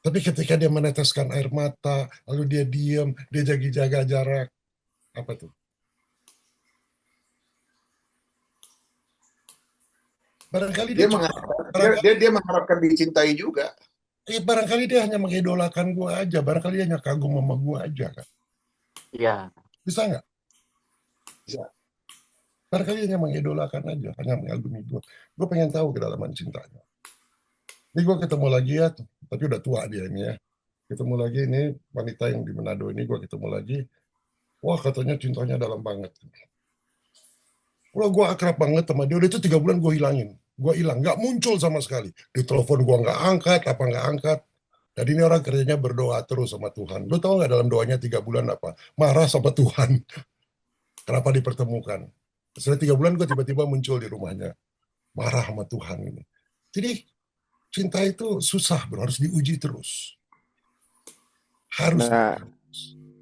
Tapi ketika dia meneteskan air mata, lalu dia diam, dia jaga jarak, apa tuh? Barangkali dia Dia cuma, mengharapkan barangkali, dia mengharapkan dicintai juga. barangkali dia hanya mengidolakan gua aja, barangkali dia hanya kagum sama gua aja kan? Iya. Bisa nggak? Bisa. Barangkali dia hanya mengidolakan aja, hanya mengagumi gua. Gua pengen tahu kedalaman cintanya. Ini gua ketemu lagi ya, tapi udah tua dia ini ya. Ketemu lagi ini wanita yang di Manado ini, gua ketemu lagi. Wah katanya cintanya dalam banget. Wah, gue akrab banget sama dia. Udah itu 3 bulan gue hilangin. Gue hilang, nggak muncul sama sekali. Di telepon gue nggak angkat, apa nggak angkat. Jadi ini orang kerjanya berdoa terus sama Tuhan. Lu tahu nggak dalam doanya 3 bulan apa? Marah sama Tuhan. Kenapa dipertemukan? Setelah 3 bulan gue tiba-tiba muncul di rumahnya. Marah sama Tuhan ini. Jadi cinta itu susah bro, harus diuji terus. Harus. Nah,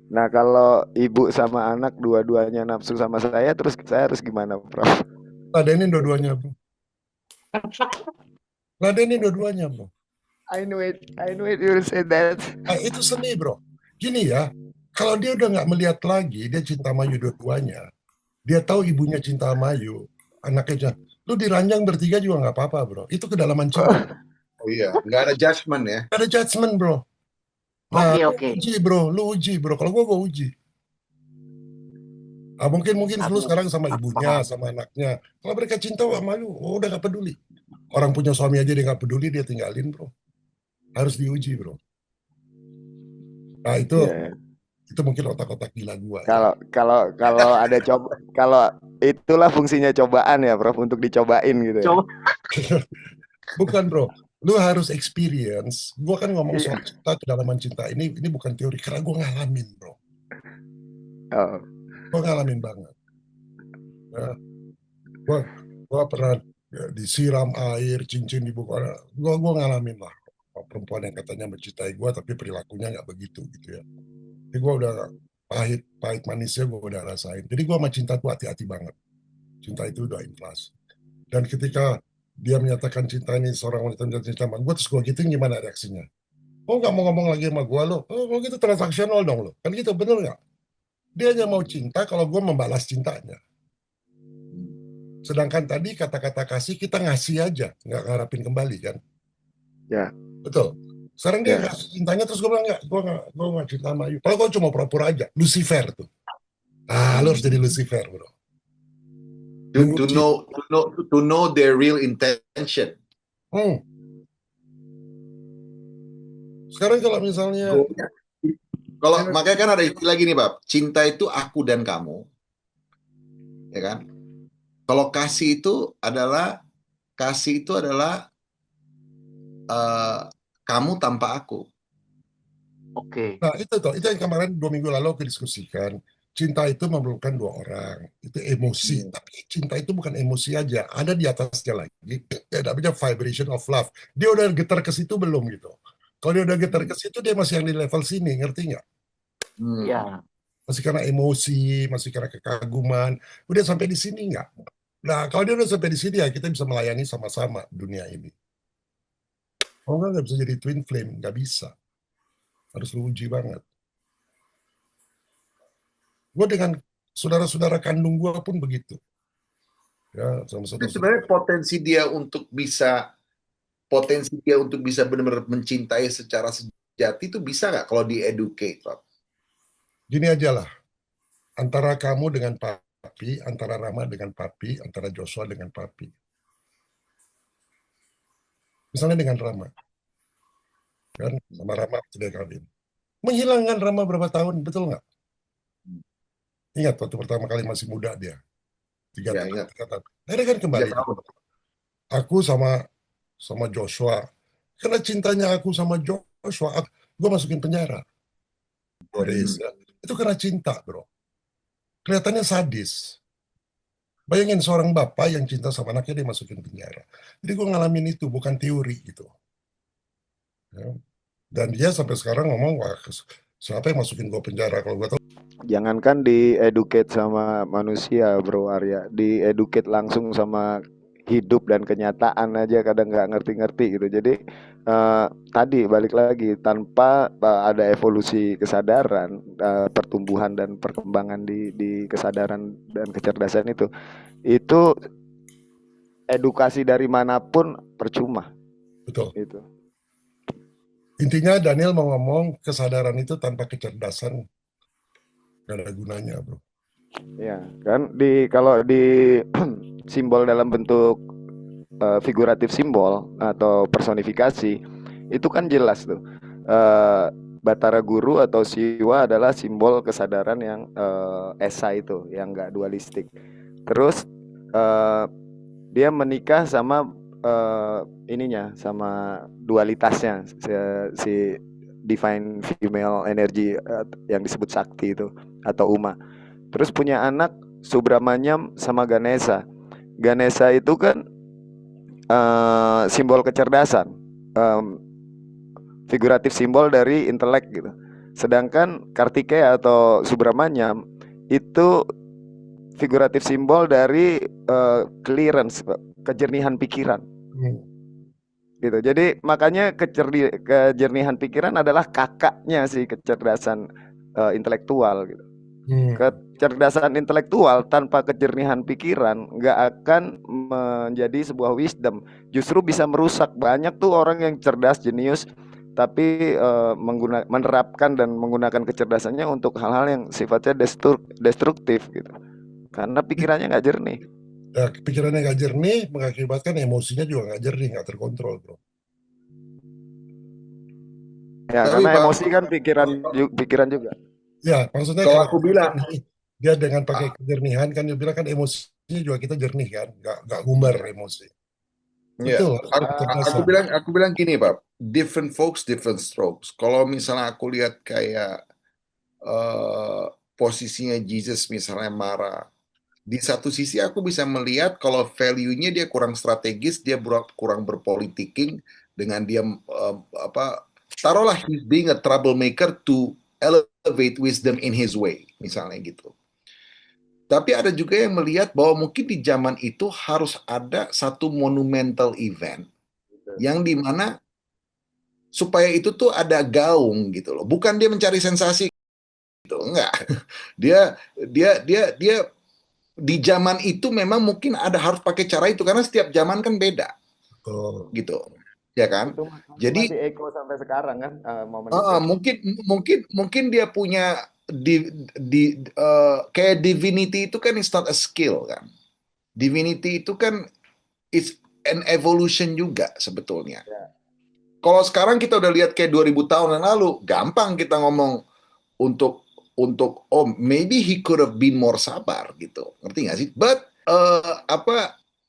nah kalau ibu sama anak dua-duanya nafsu sama saya, terus saya harus gimana, Prof? Ladenin dua-duanya bro. Ladenin dua-duanya bro. I know it, you will say that. Nah, itu seni bro. Gini ya, kalau dia udah nggak melihat lagi, dia cinta sama Yu dua-duanya. Dia tahu ibunya cinta sama Yu, anaknya cinta. Lu diranjang bertiga juga nggak apa-apa bro. Itu kedalaman cinta. Oh iya, nggak ada judgment ya. Gak ada judgment bro. Nah, Oke, lu oke. uji bro, lu uji bro. Kalau gua uji. Ah, mungkin lu Aku sekarang sama ibunya, paham. sama anaknya. Kalau mereka cinta sama lu, oh, udah gak peduli. Orang punya suami aja dia gak peduli, dia tinggalin bro. Harus diuji bro. Nah Ya, itu mungkin otak-otak gila gua ya. kalau ada kalau itulah fungsinya cobaan ya, Prof, untuk dicobain gitu ya. Coba. Bukan bro, lu harus experience. Gua kan ngomong Iya. soal cinta, kedalaman cinta. Ini bukan teori, karena gua ngalamin bro. Oh, Gua ngalamin banget. Ya. Gua pernah disiram air, cincin di buku. Gua ngalamin lah. Perempuan yang katanya mencintai gua, tapi perilakunya nggak begitu gitu ya. Jadi gua udah pahit manisnya gua udah rasain. Jadi gua sama cinta tuh hati-hati banget. Cinta itu udah inflasi. Dan ketika dia menyatakan cinta ini seorang wanita menyatakan cinta sama gue, terus gue gituin gimana reaksinya? Oh nggak mau ngomong lagi sama gue lo? Oh kalau gitu transaksional dong lo? Kan gitu bener nggak? Dia hanya mau cinta kalau gue membalas cintanya. Sedangkan tadi kata-kata kasih kita ngasih aja, nggak ngarapin kembali kan? ya, Betul. Sekarang dia ya. ngasih cintanya terus gue bilang nggak, gue nggak cinta sama you. Kalau gue cuma pura-pura aja, Lucifer tuh. Ah, lo harus jadi Lucifer bro. To know their real intention. Hmm. Sekarang kalau misalnya Kalau makanya kan ada istilah gini, Bab. Cinta itu aku dan kamu. Ya kan? Kalau kasih itu adalah kamu tanpa aku. Oke. Nah, itu yang kemarin 2 minggu lalu aku diskusikan. Cinta itu memerlukan 2 orang. Itu emosi. Tapi cinta itu bukan emosi aja. Ada di atasnya lagi. Ya, namanya vibration of love. Dia udah getar ke situ belum gitu. Kalau dia udah getar ke situ, dia masih yang di level sini. Ngerti nggak? Ya. Masih karena emosi, masih karena kekaguman. Udah sampai di sini nggak? Nah, kalau dia udah sampai di sini ya kita bisa melayani sama-sama dunia ini. Kalau nggak bisa jadi twin flame. Nggak bisa. Harus lu uji banget. Gue dengan saudara-saudara kandung gue pun begitu. ya sama Itu saudara. sebenarnya potensi dia untuk bisa benar-benar mencintai secara sejati itu bisa nggak kalau di-educate, Pak? Gini aja lah, antara kamu dengan papi, antara Rama dengan papi, antara Joshua dengan papi. Misalnya dengan Rama, kan sama Rama sudah kawin. Menghilangkan Rama berapa tahun, betul nggak? Ingat waktu pertama kali masih muda dia, tiga Ya, tahun, ingat. 3 tahun. Akhirnya kan 3 kembali. tahun. Aku sama Joshua, karena cintanya aku sama Joshua, gue masukin penjara. Boris, Hmm. ya. Itu karena cinta, bro. Kelihatannya sadis. Bayangin seorang bapak yang cinta sama anaknya dia masukin penjara. Jadi gue ngalamin itu, bukan teori gitu. Ya. Dan dia sampai sekarang ngomong, wah siapa yang masukin gue penjara kalau gue tahu. Jangankan di-educate sama manusia, Bro Arya, di-educate langsung sama hidup dan kenyataan aja kadang nggak ngerti-ngerti gitu. Jadi tadi balik lagi, tanpa ada evolusi kesadaran, pertumbuhan dan perkembangan di kesadaran dan kecerdasan itu edukasi dari manapun percuma Betul. gitu. Intinya Daniel mau ngomong kesadaran itu tanpa kecerdasan gak ada gunanya, bro. Ya, kan kalau di simbol dalam bentuk figuratif simbol atau personifikasi itu kan jelas tuh. Batara Guru atau Siwa adalah simbol kesadaran yang esa itu, yang enggak dualistik. Terus dia menikah sama sama dualitasnya, si divine female energy yang disebut Sakti itu atau Uma. Terus punya anak Subramanyam sama Ganesha. Ganesha itu kan simbol kecerdasan, figuratif simbol dari intelek gitu. Sedangkan Kartikeya atau Subramanyam itu figuratif simbol dari clearance, kejernihan pikiran. Gitu. Jadi makanya kejernihan pikiran adalah kakaknya si kecerdasan intelektual gitu. Kecerdasan intelektual tanpa kejernihan pikiran nggak akan menjadi sebuah wisdom, justru bisa merusak. Banyak tuh orang yang cerdas, jenius, tapi menerapkan dan menggunakan kecerdasannya untuk hal-hal yang sifatnya destruktif gitu, karena pikirannya nggak jernih. Ya, pikirannya nggak jernih mengakibatkan emosinya juga nggak jernih, nggak terkontrol, bro. Ya, Tapi karena Pak, emosi kan pikiran juga. Ya, maksudnya kalau kalau aku bilang, dia dengan pakai kejernihan kan dia bilang kan emosinya juga kita jernih kan, nggak umbar emosi. ya, Betul, kecerdasan. aku bilang gini Pak, different folks, different strokes. Kalau misalnya aku lihat kayak posisinya Jesus misalnya marah, di satu sisi aku bisa melihat kalau value-nya dia kurang strategis, dia kurang berpolitiking dengan dia taruhlah he's being a troublemaker to elevate wisdom in his way, misalnya gitu. Tapi ada juga yang melihat bahwa mungkin di zaman itu harus ada satu monumental event yang dimana supaya itu tuh ada gaung gitu loh. Bukan dia mencari sensasi gitu, enggak. Dia di zaman itu memang mungkin harus pakai cara itu karena setiap zaman kan beda gitu. Ya kan? Itu Jadi masih echo sampai sekarang kan, momen itu. mungkin dia punya kayak divinity itu kan it's not a skill kan. Divinity itu kan it's an evolution juga sebetulnya. Ya. Kalau sekarang kita udah lihat kayak 2000 tahun yang lalu, gampang kita ngomong untuk oh maybe he could have been more sabar gitu. Ngerti nggak sih? But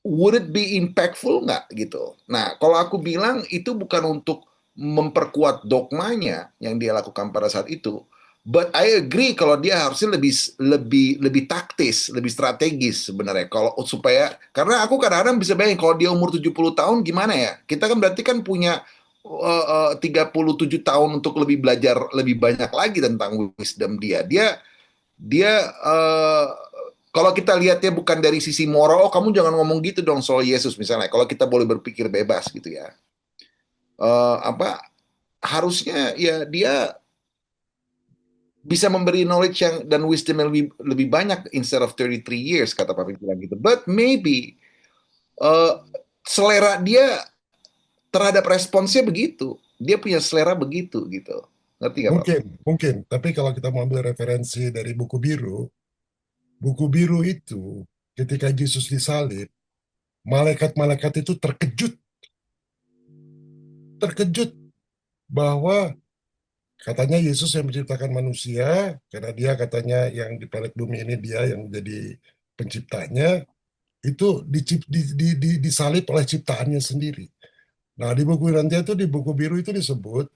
would it be impactful nggak gitu? Nah, kalau aku bilang itu bukan untuk memperkuat dogmanya yang dia lakukan pada saat itu. But I agree kalau dia harusnya lebih taktis, lebih strategis sebenarnya kalau supaya karena aku kadang-kadang bisa bayangin kalau dia umur 70 tahun gimana ya? Kita kan berarti kan punya 37 tahun untuk lebih belajar lebih banyak lagi tentang wisdom dia. Dia kalau kita lihatnya bukan dari sisi moral, oh kamu jangan ngomong gitu dong soal Yesus misalnya. Kalau kita boleh berpikir bebas gitu ya. Harusnya ya bisa memberi knowledge yang dan wisdom yang lebih banyak instead of 33 years kata papi bilang gitu. But maybe selera dia terhadap responsnya begitu. Dia punya selera begitu gitu. Ngerti gak, Pak? Mungkin. Tapi kalau kita mau ambil referensi dari buku biru itu ketika Yesus disalib, malaikat-malaikat itu terkejut bahwa katanya Yesus yang menciptakan manusia, karena dia katanya yang di planet bumi ini dia yang jadi penciptanya, itu disalib oleh ciptaannya sendiri. Nah, di buku nanti itu di buku biru itu disebut,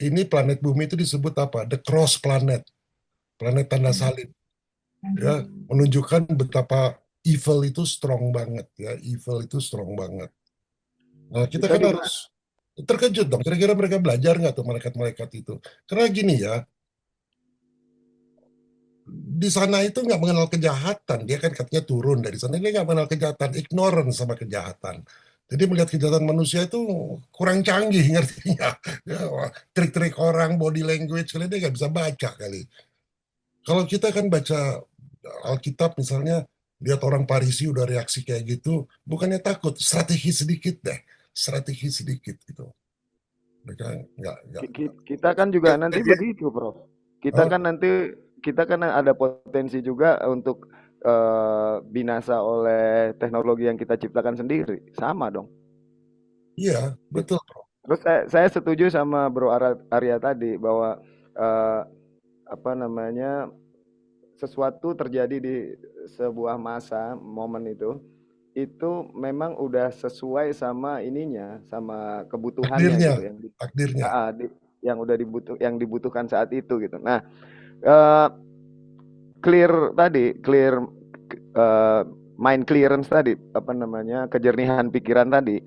ini planet bumi itu disebut apa? The Cross Planet, planet tanda salib. Ya, menunjukkan betapa evil itu strong banget ya, evil itu strong banget. Nah, kita Kita kan juga harus terkejut dong. Kira-kira mereka belajar nggak tuh malaikat-malaikat itu? Karena gini ya, di sana itu nggak mengenal kejahatan. Dia kan katanya turun dari sana. Dia nggak mengenal kejahatan, ignorant sama kejahatan. Jadi melihat kejahatan manusia itu kurang canggih, ngerti nggak? Ya, trik-trik orang, body language, kali dia nggak bisa baca kali. Kalau kita kan baca Alkitab misalnya, lihat orang Parisi udah reaksi kayak gitu, bukannya takut, strategi sedikit deh, strategi sedikit gitu. Mereka nggak. kita kan juga nanti begitu, Prof. Kita Oh, kan nanti kita kan ada potensi juga untuk binasa oleh teknologi yang kita ciptakan sendiri. Sama dong. iya, betul. Terus saya setuju sama Bro Arya tadi bahwa eh, apa namanya sesuatu terjadi di sebuah masa momen itu memang udah sesuai sama ininya, sama kebutuhannya Takdirnya, gitu takdirnya. yang udah yang dibutuhkan saat itu gitu. Nah, eh, clear eh, mind clearance tadi, apa namanya, kejernihan pikiran tadi,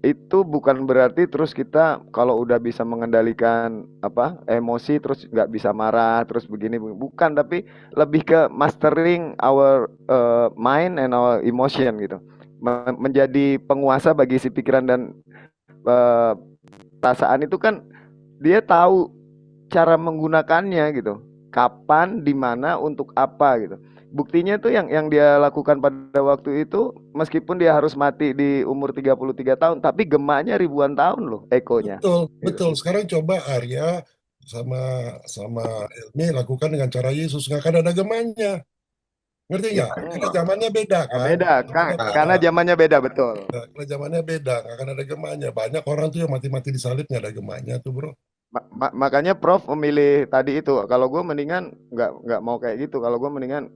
itu bukan berarti terus kita kalau udah bisa mengendalikan apa emosi terus nggak bisa marah terus begini bukan, tapi lebih ke mastering our mind and our emotion gitu. Menjadi penguasa bagi si pikiran dan eh, perasaan itu kan dia tahu cara menggunakannya gitu. Kapan, di mana, untuk apa gitu. Buktinya tuh yang dia lakukan pada waktu itu meskipun dia harus mati di umur 33 tahun tapi gemanya ribuan tahun loh ekonya Betul, gitu. betul. Sekarang coba Arya sama sama Ilmi lakukan dengan cara Yesus, nggak akan ada gemanya. Ngerti Ya, nggak? Karena zamannya beda kan? beda Zamannya beda. karena zamannya beda betul. Karena zamannya beda, nggak akan ada gemanya. Banyak orang tuh yang mati-mati disalib nggak ada gemanya tuh bro. Makanya Prof memilih tadi itu. Kalau gue mendingan nggak mau kayak gitu. Kalau gue mendingan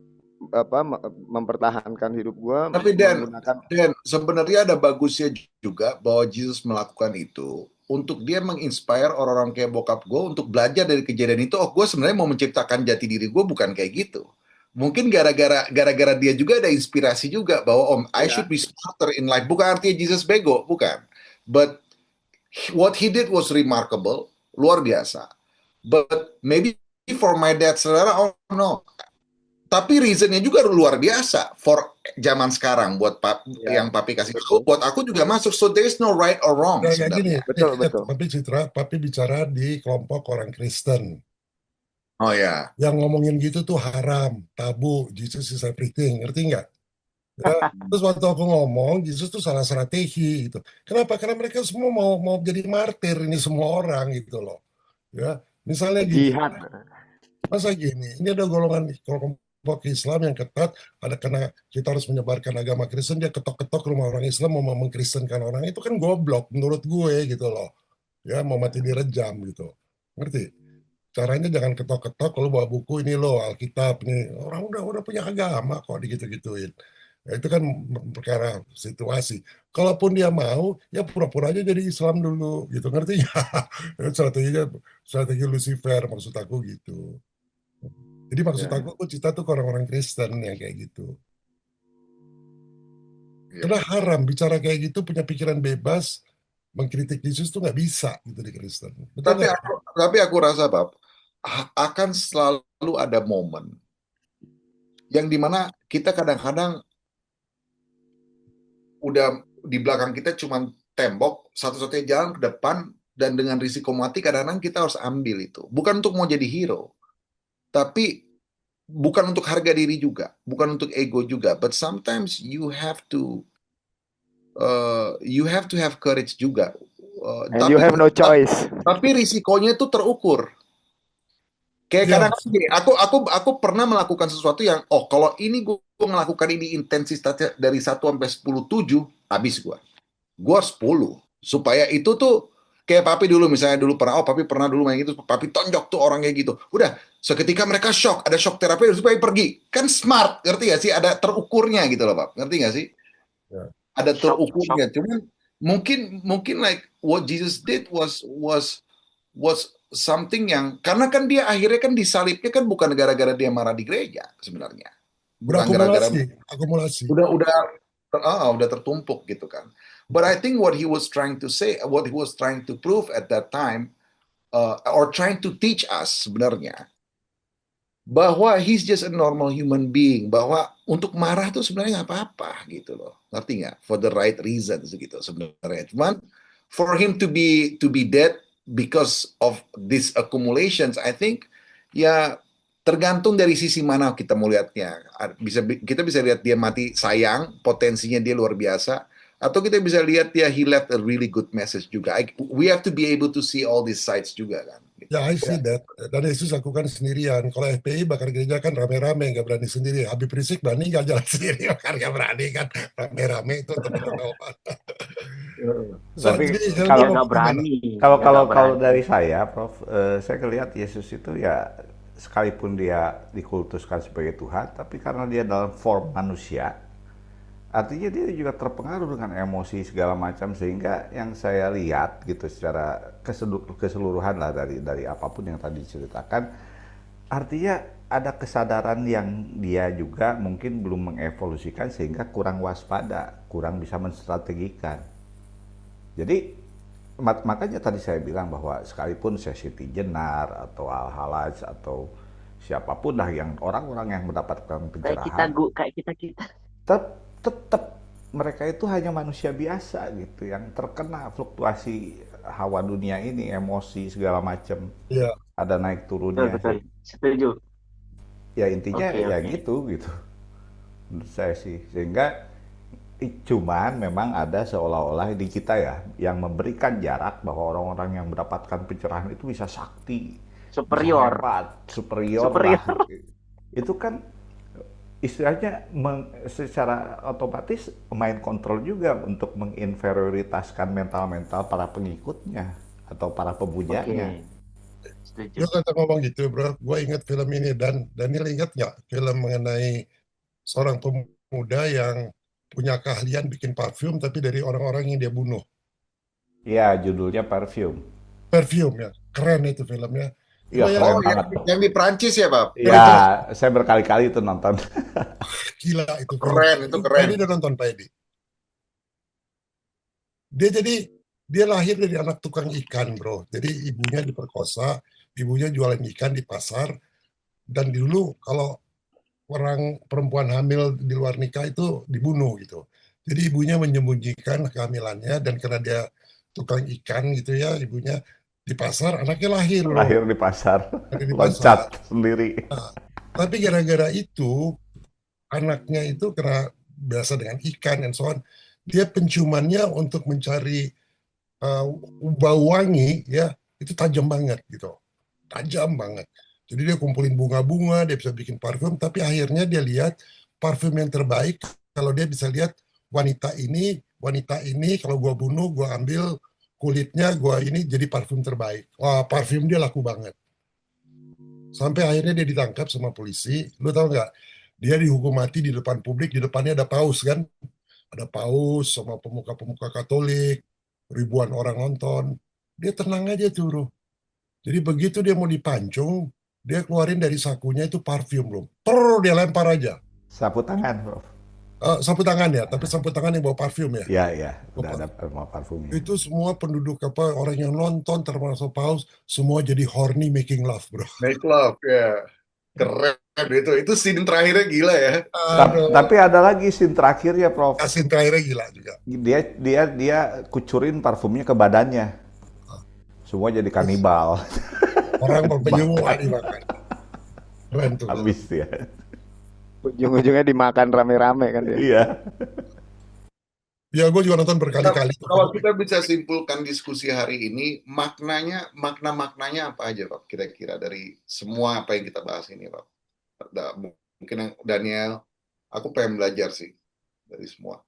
apa mempertahankan hidup gue Tapi menggunakan. Dan sebenarnya ada bagusnya juga bahwa Jesus melakukan itu untuk dia menginspire orang-orang kayak bokap gue untuk belajar dari kejadian itu. Oh, gue sebenarnya mau menciptakan jati diri gue bukan kayak gitu. Mungkin gara-gara dia juga ada inspirasi juga bahwa I should Ya. be smarter in life. Bukan artinya Jesus bego, bukan. But what he did was remarkable, luar biasa. But maybe for my dad, saudara, oh no, tapi reasonnya juga luar biasa for zaman sekarang buat Ya, yang papi kasih betul. tahu buat aku juga masuk, so there is no right or wrong Nah, kayak gini, sebenarnya. Betul, betul. papi bicara di kelompok orang Kristen. Oh ya. Yang ngomongin gitu tuh haram, tabu, Jesus is everything, ngerti nggak? Ya, terus waktu aku ngomong, Jesus tuh salah strategi gitu. Kenapa? Karena mereka semua mau mau jadi martir ini semua orang gitu loh. Ya, misalnya gini, Jihad. masa gini, ini ada golongan kelompok Islam yang ketat, ada karena kita harus menyebarkan agama Kristen, dia ketok-ketok rumah orang Islam mau mengkristenkan orang, itu kan goblok menurut gue gitu loh. Ya, mau mati direjam gitu. Ngerti? Caranya jangan ketok-ketok kalau bawa buku ini loh Alkitab nih. Orang udah punya agama kok digitu-gituin. Ya, itu kan perkara situasi. Kalaupun dia mau, ya pura-pura aja jadi Islam dulu gitu. Ngerti nggak? Strateginya strategi Lucifer maksud aku gitu. Jadi maksud Ya. aku cerita tuh ke orang-orang Kristen yang kayak gitu. Ya. Karena haram bicara kayak gitu punya pikiran bebas mengkritik Yesus tuh nggak bisa gitu di Kristen. Betul Tapi nggak? aku rasa Bab akan selalu ada momen yang dimana kita kadang-kadang udah di belakang kita cuma tembok, satu-satunya jalan ke depan dan dengan risiko mati kadang-kadang kita harus ambil itu. Bukan untuk mau jadi hero, Tapi bukan untuk harga diri juga, bukan untuk ego juga, but sometimes you have to have courage juga. And you have no choice. Tapi risikonya itu terukur. Kayak Ya, kadang gini, aku pernah melakukan sesuatu yang, kalau ini gue melakukan ini intensitasnya dari 1 sampai 10, 7, habis gue. Gue 10. Supaya itu tuh, kayak papi dulu, misalnya dulu pernah, papi pernah dulu main gitu, papi tonjok tuh orang kayak gitu. Udah, seketika mereka shock, ada shock terapi, supaya pergi. Kan smart, ngerti gak sih? Ada terukurnya gitu loh, Pak. Ngerti gak sih? ya. Ada Shock, terukurnya. Cuman mungkin like what Jesus did was something yang, karena kan dia akhirnya kan disalibnya kan bukan gara-gara dia marah di gereja sebenarnya, bukan gara-gara Akumulasi. udah tertumpuk gitu kan. But I think what he was trying to say, what he was trying to prove at that time, or trying to teach us sebenarnya, bahwa he's just a normal human being, bahwa untuk marah tuh sebenarnya nggak apa-apa gitu loh, ngerti nggak? For the right reasons gitu sebenarnya. Cuman for him to be dead because of these accumulations, I think ya tergantung dari sisi mana kita mau lihatnya. Kita bisa lihat dia mati sayang, potensinya dia luar biasa, atau kita bisa lihat dia he left a really good message juga. We have to be able to see all these sides juga kan. Ya, I see that. Dan Yesus lakukan sendirian. Kalau FPI bakar gereja kan rame-rame, nggak berani sendiri. Habib Rizik berani nggak jalan sendiri, bakar nggak berani kan. Rame-rame itu teman-teman. Tapi Jadi dia kalau nggak berani. kalau Dia kalau nggak kalau berani. dari saya, Prof, saya ngelihat Yesus itu ya sekalipun dia dikultuskan sebagai Tuhan, tapi karena dia dalam form manusia, artinya dia juga terpengaruh dengan emosi segala macam, sehingga yang saya lihat gitu secara keseluruhan lah dari apapun yang tadi diceritakan, artinya ada kesadaran yang dia juga mungkin belum mengevolusikan sehingga kurang waspada, kurang bisa menstrategikan. Jadi makanya tadi saya bilang bahwa sekalipun Siti Jenar atau Al-Halaj atau siapapun lah yang orang-orang yang mendapatkan pencerahan, Kayak kita. tetap mereka itu hanya manusia biasa gitu yang terkena fluktuasi hawa dunia ini, emosi segala macam, ya, ada naik Betul, turunnya. betul. Setuju. Ya intinya Oke, ya oke. gitu menurut saya sih, sehingga cuman memang ada seolah-olah di kita ya yang memberikan jarak bahwa orang-orang yang mendapatkan pencerahan itu bisa sakti, bisa Superior. hebat, superior lah. Superior. Itu kan istilahnya secara otomatis main kontrol juga untuk menginferioritaskan mental-mental para pengikutnya atau para pembujanya. Oke. Setuju. Lu kata ngomong gitu, bro. Gue ingat film ini, dan Daniel ingat nggak film mengenai seorang pemuda yang punya keahlian bikin parfum, tapi dari orang-orang yang dia bunuh. Ya, judulnya Perfume. Parfum ya, keren itu filmnya. Iya, keren Oh, banget tuh. yang di Prancis ya, Pak? Ya, saya berkali-kali itu nonton. Gila itu film. Keren, itu Pak keren. Edi udah nonton, Pak Edi? Dia lahir dari anak tukang ikan, bro. Jadi ibunya diperkosa, ibunya jualan ikan di pasar, dan dulu kalau orang perempuan hamil di luar nikah itu dibunuh gitu. Jadi ibunya menyembunyikan kehamilannya, dan karena dia tukang ikan gitu ya, ibunya di pasar, anaknya lahir loh, Lahir di pasar, dari di pasar. loncat sendiri. Tapi gara-gara itu, anaknya itu kena biasa dengan ikan and so on, dia penciumannya untuk mencari bau wangi ya, itu tajam banget gitu, tajam banget. Jadi dia kumpulin bunga-bunga, dia bisa bikin parfum, tapi akhirnya dia lihat parfum yang terbaik kalau dia bisa lihat wanita ini kalau gua bunuh, gua ambil kulitnya, gua ini jadi parfum terbaik. Wah, parfum dia laku banget. Sampai akhirnya dia ditangkap sama polisi. Lu tahu nggak? Dia dihukum mati di depan publik, di depannya ada paus kan? Ada paus sama pemuka-pemuka Katolik, ribuan orang nonton. Dia tenang aja tuh, bro. Jadi begitu dia mau dipancung, dia keluarin dari sakunya itu parfum, bro. Dia lempar aja. Sapu tangan, Prof. Sapu tangan ya, tapi sapu tangan yang bawa parfum ya. Ya, ya, udah Bawa ada aroma parfumnya. Itu semua penduduk orang yang nonton termasuk paus, semua jadi horny making love, bro. Make love, ya. Keren itu scene terakhirnya gila ya. Tapi ada lagi scene terakhir ya, Prof. Scene terakhirnya gila juga. Dia kucurin parfumnya ke badannya. Ah. Iya. Semua jadi kanibal. Orang berpenyuh dimakan. Keren tuh. Habis dia. Ujung-ujungnya dimakan rame-rame kan dia. Iya. Ya, gue juga nonton berkali-kali tuh Kalau film. kita bisa simpulkan diskusi hari ini, makna-maknanya apa aja, Pak? Kira-kira dari semua apa yang kita bahas ini, Pak. Mungkin yang Daniel, aku pengen belajar sih dari semua.